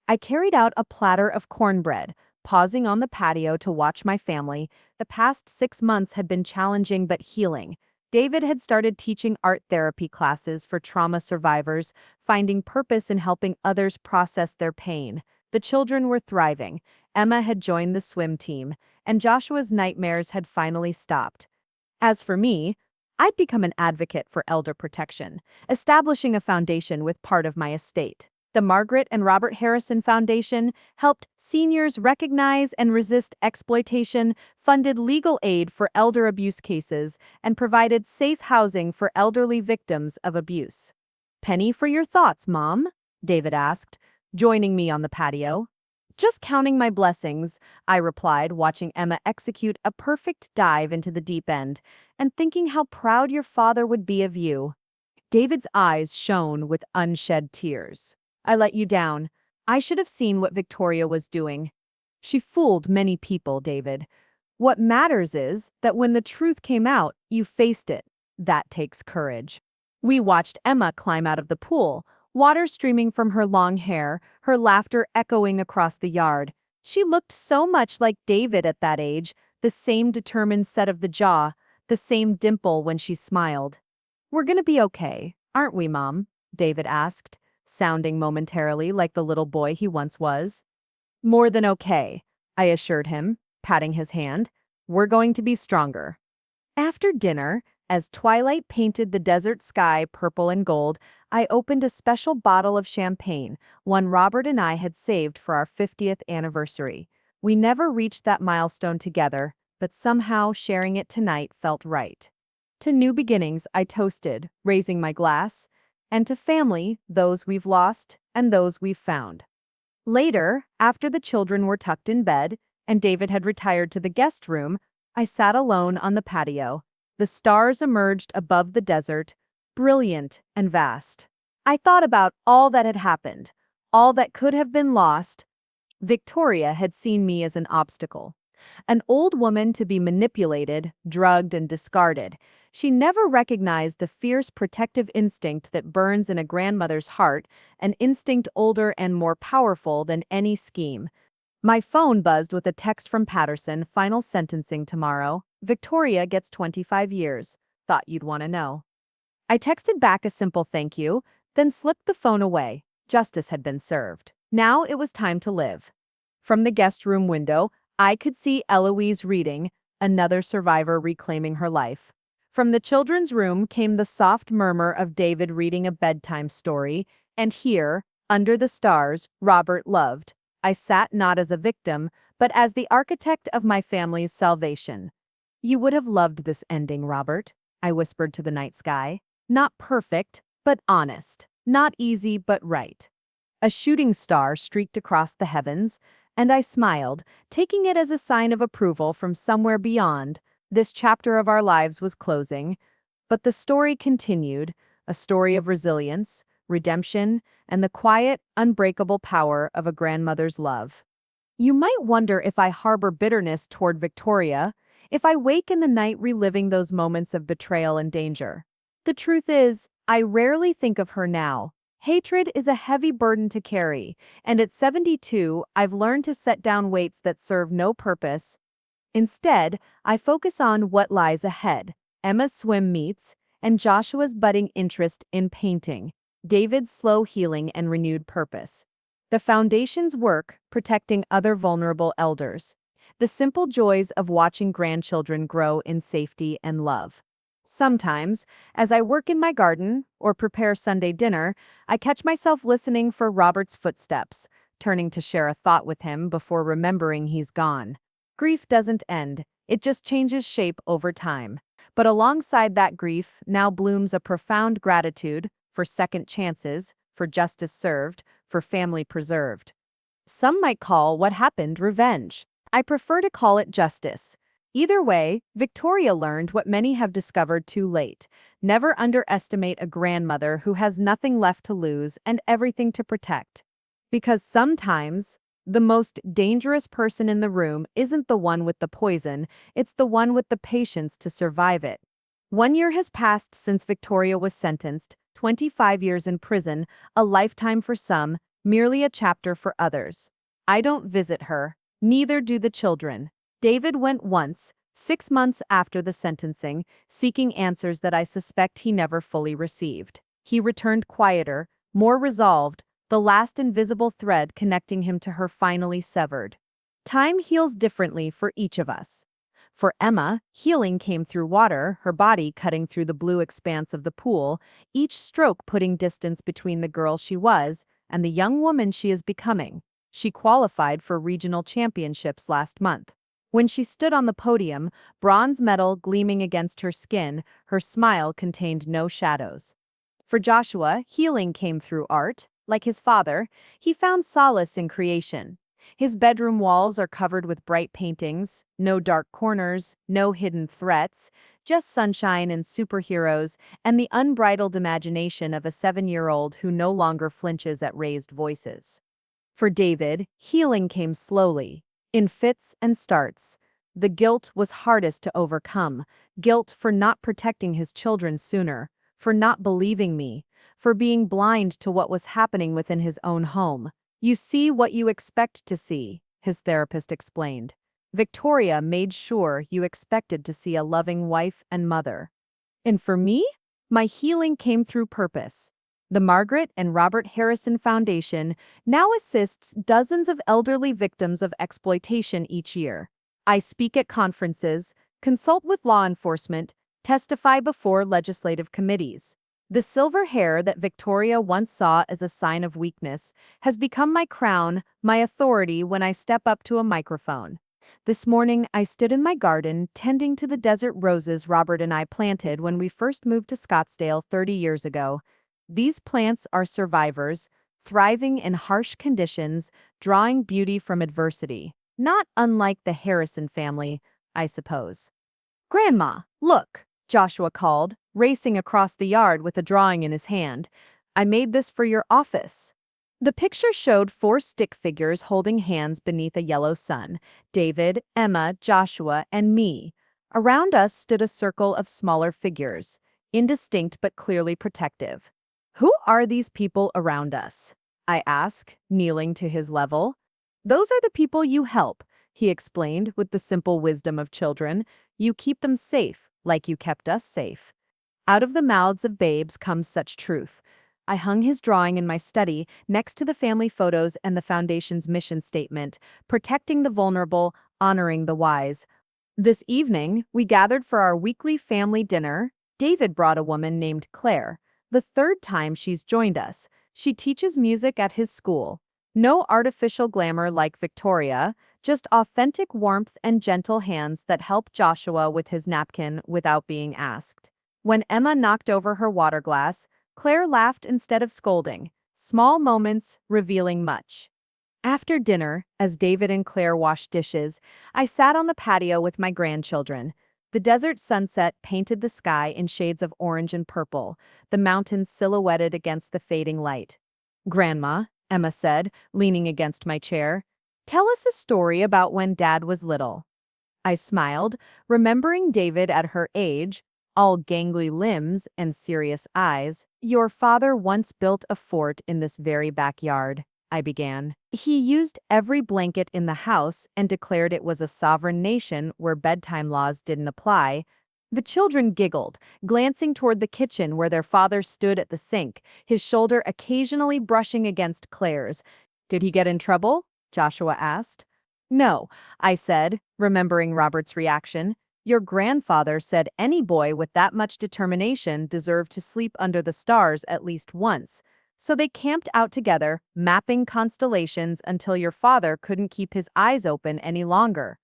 I carried out a platter of cornbread, pausing on the patio to watch my family. The past 6 months had been challenging but healing. David had started teaching art therapy classes for trauma survivors, finding purpose in helping others process their pain. The children were thriving. Emma had joined the swim team, and Joshua's nightmares had finally stopped. As for me, I'd become an advocate for elder protection, establishing a foundation with part of my estate. The Margaret and Robert Harrison Foundation helped seniors recognize and resist exploitation, funded legal aid for elder abuse cases, and provided safe housing for elderly victims of abuse. "Penny for your thoughts, Mom?" David asked, joining me on the patio. "Just counting my blessings," I replied, watching Emma execute a perfect dive into the deep end, and thinking how proud your father would be of you. David's eyes shone with unshed tears. "I let you down. I should have seen what Victoria was doing. She fooled many people, David. What matters is that when the truth came out, you faced it. That takes courage." We watched Emma climb out of the pool, water streaming from her long hair, her laughter echoing across the yard. She looked so much like David at that age, the same determined set of the jaw, the same dimple when she smiled. "We're gonna be okay, aren't we, Mom?" David asked, sounding momentarily like the little boy he once was. "More than okay," I assured him, patting his hand. "We're going to be stronger." After dinner, as twilight painted the desert sky purple and gold, I opened a special bottle of champagne, one Robert and I had saved for our 50th anniversary. We never reached that milestone together, but somehow sharing it tonight felt right. To new beginnings, I toasted, raising my glass, and to family, those we've lost and those we've found. Later, after the children were tucked in bed and David had retired to the guest room, I sat alone on the patio. The stars emerged above the desert, brilliant and vast. I thought about all that had happened, all that could have been lost. Victoria had seen me as an obstacle, an old woman to be manipulated, drugged, and discarded. She never recognized the fierce protective instinct that burns in a grandmother's heart, an instinct older and more powerful than any scheme. My phone buzzed with a text from Patterson, "Final sentencing tomorrow. Victoria gets 25 years. Thought you'd want to know." I texted back a simple thank you, then slipped the phone away. Justice had been served. Now it was time to live. From the guest room window, I could see Eloise reading, another survivor reclaiming her life. From the children's room came the soft murmur of David reading a bedtime story, and here, under the stars, Robert loved. I sat not as a victim, but as the architect of my family's salvation. "You would have loved this ending, Robert," I whispered to the night sky. "Not perfect, but honest. Not easy, but right." A shooting star streaked across the heavens, and I smiled, taking it as a sign of approval from somewhere beyond. This chapter of our lives was closing, but the story continued, a story of resilience, redemption, and the quiet, unbreakable power of a grandmother's love. You might wonder if I harbor bitterness toward Victoria, if I wake in the night reliving those moments of betrayal and danger. The truth is, I rarely think of her now. Hatred is a heavy burden to carry, and at 72, I've learned to set down weights that serve no purpose. Instead, I focus on what lies ahead: Emma's swim meets, and Joshua's budding interest in painting, David's slow healing and renewed purpose. The foundation's work, protecting other vulnerable elders. The simple joys of watching grandchildren grow in safety and love. Sometimes, as I work in my garden or prepare Sunday dinner, I catch myself listening for Robert's footsteps, turning to share a thought with him before remembering he's gone. Grief doesn't end, it just changes shape over time. But alongside that grief now blooms a profound gratitude for second chances, for justice served, for family preserved. Some might call what happened revenge. I prefer to call it justice. Either way, Victoria learned what many have discovered too late. Never underestimate a grandmother who has nothing left to lose and everything to protect. Because sometimes, the most dangerous person in the room isn't the one with the poison, it's the one with the patience to survive it. 1 year has passed since Victoria was sentenced, 25 years in prison, a lifetime for some, merely a chapter for others. I don't visit her, neither do the children. David went once, 6 months after the sentencing, seeking answers that I suspect he never fully received. He returned quieter, more resolved, the last invisible thread connecting him to her finally severed. Time heals differently for each of us. For Emma, healing came through water, her body cutting through the blue expanse of the pool, each stroke putting distance between the girl she was and the young woman she is becoming. She qualified for regional championships last month. When she stood on the podium, bronze medal gleaming against her skin, her smile contained no shadows. For Joshua, healing came through art. Like his father, he found solace in creation. His bedroom walls are covered with bright paintings, no dark corners, no hidden threats, just sunshine and superheroes, and the unbridled imagination of a 7-year-old who no longer flinches at raised voices. For David, healing came slowly, in fits and starts. The guilt was hardest to overcome, guilt for not protecting his children sooner, for not believing me, for being blind to what was happening within his own home. You see what you expect to see, his therapist explained. Victoria made sure you expected to see a loving wife and mother. And for me, my healing came through purpose. The Margaret and Robert Harrison Foundation now assists dozens of elderly victims of exploitation each year. I speak at conferences, consult with law enforcement, testify before legislative committees. The silver hair that Victoria once saw as a sign of weakness has become my crown, my authority when I step up to a microphone. This morning, I stood in my garden tending to the desert roses Robert and I planted when we first moved to Scottsdale 30 years ago. These plants are survivors, thriving in harsh conditions, drawing beauty from adversity. Not unlike the Harrison family, I suppose. "Grandma, look," Joshua called, racing across the yard with a drawing in his hand. "I made this for your office." The picture showed 4 stick figures holding hands beneath a yellow sun: David, Emma, Joshua, and me. Around us stood a circle of smaller figures, indistinct but clearly protective. "Who are these people around us?" I asked, kneeling to his level. "Those are the people you help," he explained with the simple wisdom of children. "You keep them safe, like you kept us safe." Out of the mouths of babes comes such truth. I hung his drawing in my study next to the family photos and the foundation's mission statement: protecting the vulnerable, honoring the wise. This evening, we gathered for our weekly family dinner. David brought a woman named Claire. The 3rd time she's joined us. She teaches music at his school. No artificial glamour like Victoria, just authentic warmth and gentle hands that help Joshua with his napkin without being asked. When Emma knocked over her water glass, Claire laughed instead of scolding. Small moments revealing much. After dinner, as David and Claire washed dishes, I sat on the patio with my grandchildren. The desert sunset painted the sky in shades of orange and purple, the mountains silhouetted against the fading light. "Grandma," Emma said, leaning against my chair, "tell us a story about when Dad was little." I smiled, remembering David at her age, all gangly limbs and serious eyes. "Your father once built a fort in this very backyard," I began. "He used every blanket in the house and declared it was a sovereign nation where bedtime laws didn't apply." The children giggled, glancing toward the kitchen where their father stood at the sink, his shoulder occasionally brushing against Claire's. "Did he get in trouble?" Joshua asked. "No," I said, remembering Robert's reaction. Your grandfather said any boy with that much determination deserved to sleep under the stars at least once. So they camped out together, mapping constellations until your father couldn't keep his eyes open any longer.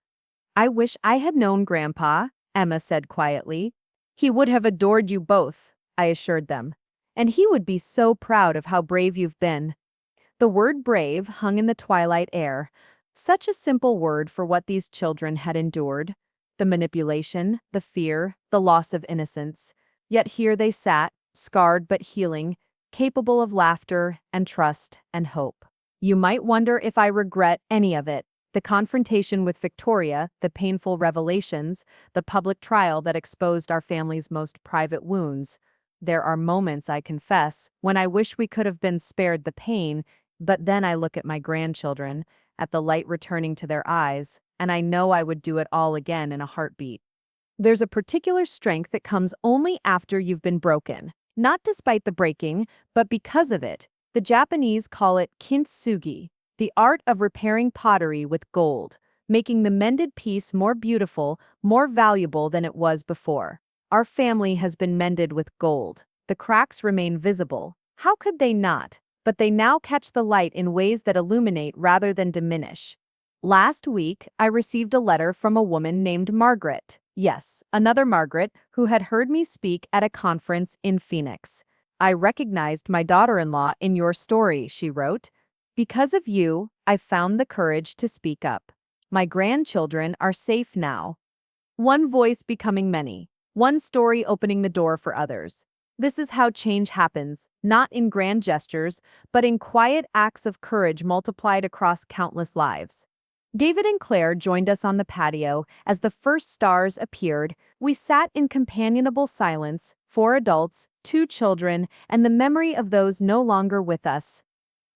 I wish I had known Grandpa, Emma said quietly. He would have adored you both, I assured them. And he would be so proud of how brave you've been. The word brave hung in the twilight air. Such a simple word for what these children had endured. The manipulation, the fear, the loss of innocence. Yet here they sat, scarred but healing, capable of laughter and trust and hope. You might wonder if I regret any of it. The confrontation with Victoria, the painful revelations, the public trial that exposed our family's most private wounds. There are moments, I confess, when I wish we could have been spared the pain, but then I look at my grandchildren, at the light returning to their eyes, and I know I would do it all again in a heartbeat. There's a particular strength that comes only after you've been broken. Not despite the breaking, but because of it. The Japanese call it kintsugi, the art of repairing pottery with gold, making the mended piece more beautiful, more valuable than it was before. Our family has been mended with gold. The cracks remain visible. How could they not? But they now catch the light in ways that illuminate rather than diminish. Last week, I received a letter from a woman named Margaret. Yes, another Margaret, who had heard me speak at a conference in Phoenix. I recognized my daughter-in-law in your story, she wrote. Because of you, I found the courage to speak up. My grandchildren are safe now. One voice becoming many. One story opening the door for others. This is how change happens, not in grand gestures, but in quiet acts of courage multiplied across countless lives. David and Claire joined us on the patio. As the first stars appeared, we sat in companionable silence, 4 adults, 2 children, and the memory of those no longer with us.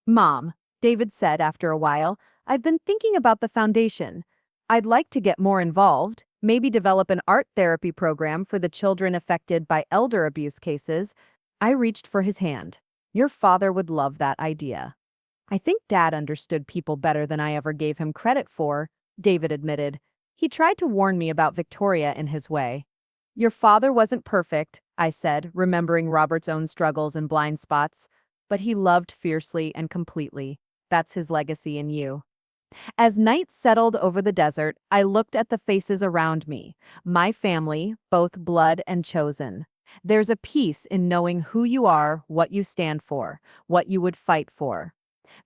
Mom, David said after a while, I've been thinking about the foundation. I'd like to get more involved, maybe develop an art therapy program for the children affected by elder abuse cases. I reached for his hand. Your father would love that idea. I think Dad understood people better than I ever gave him credit for, David admitted. He tried to warn me about Victoria in his way. Your father wasn't perfect, I said, remembering Robert's own struggles and blind spots, but he loved fiercely and completely. That's his legacy in you. As night settled over the desert, I looked at the faces around me, my family, both blood and chosen. There's a peace in knowing who you are, what you stand for, what you would fight for.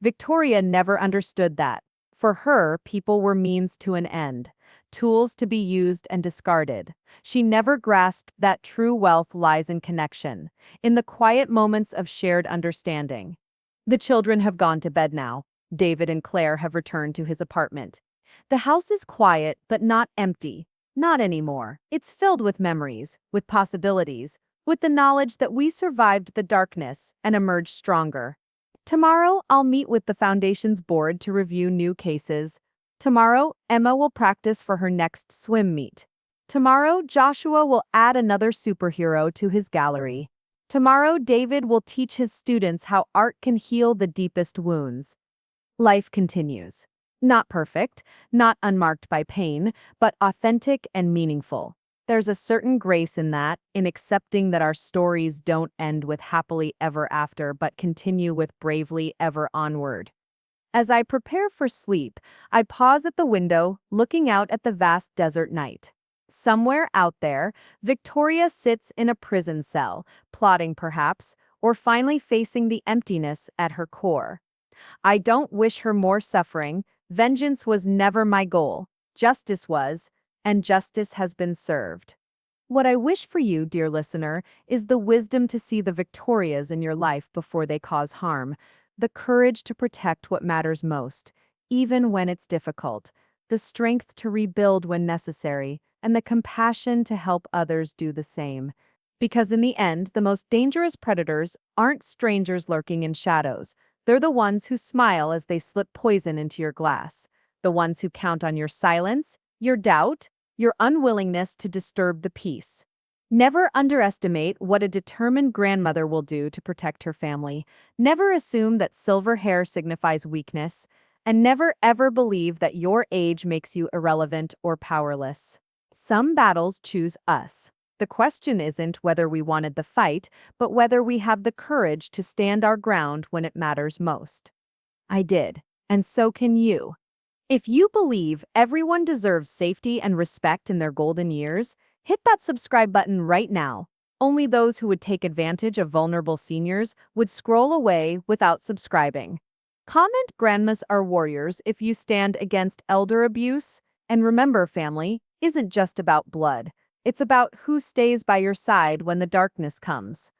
Victoria never understood that. For her, people were means to an end, tools to be used and discarded. She never grasped that true wealth lies in connection, in the quiet moments of shared understanding. The children have gone to bed now. David and Claire have returned to his apartment. The house is quiet, but not empty. Not anymore. It's filled with memories, with possibilities, with the knowledge that we survived the darkness and emerged stronger. Tomorrow, I'll meet with the Foundation's board to review new cases. Tomorrow, Emma will practice for her next swim meet. Tomorrow, Joshua will add another superhero to his gallery. Tomorrow, David will teach his students how art can heal the deepest wounds. Life continues. Not perfect, not unmarked by pain, but authentic and meaningful. There's a certain grace in that, in accepting that our stories don't end with happily ever after, but continue with bravely ever onward. As I prepare for sleep, I pause at the window, looking out at the vast desert night. Somewhere out there, Victoria sits in a prison cell, plotting perhaps, or finally facing the emptiness at her core. I don't wish her more suffering. Vengeance was never my goal. Justice was, and justice has been served. What I wish for you, dear listener, is the wisdom to see the Victorias in your life before they cause harm, the courage to protect what matters most, even when it's difficult, the strength to rebuild when necessary, and the compassion to help others do the same. Because in the end, the most dangerous predators aren't strangers lurking in shadows. They're the ones who smile as they slip poison into your glass, the ones who count on your silence, your doubt, your unwillingness to disturb the peace. Never underestimate what a determined grandmother will do to protect her family. Never assume that silver hair signifies weakness, and never ever believe that your age makes you irrelevant or powerless. Some battles choose us. The question isn't whether we wanted the fight, but whether we have the courage to stand our ground when it matters most. I did, and so can you. If you believe everyone deserves safety and respect in their golden years, hit that subscribe button right now. Only those who would take advantage of vulnerable seniors would scroll away without subscribing. Comment grandmas are warriors if you stand against elder abuse. And remember, family isn't just about blood. It's about who stays by your side when the darkness comes.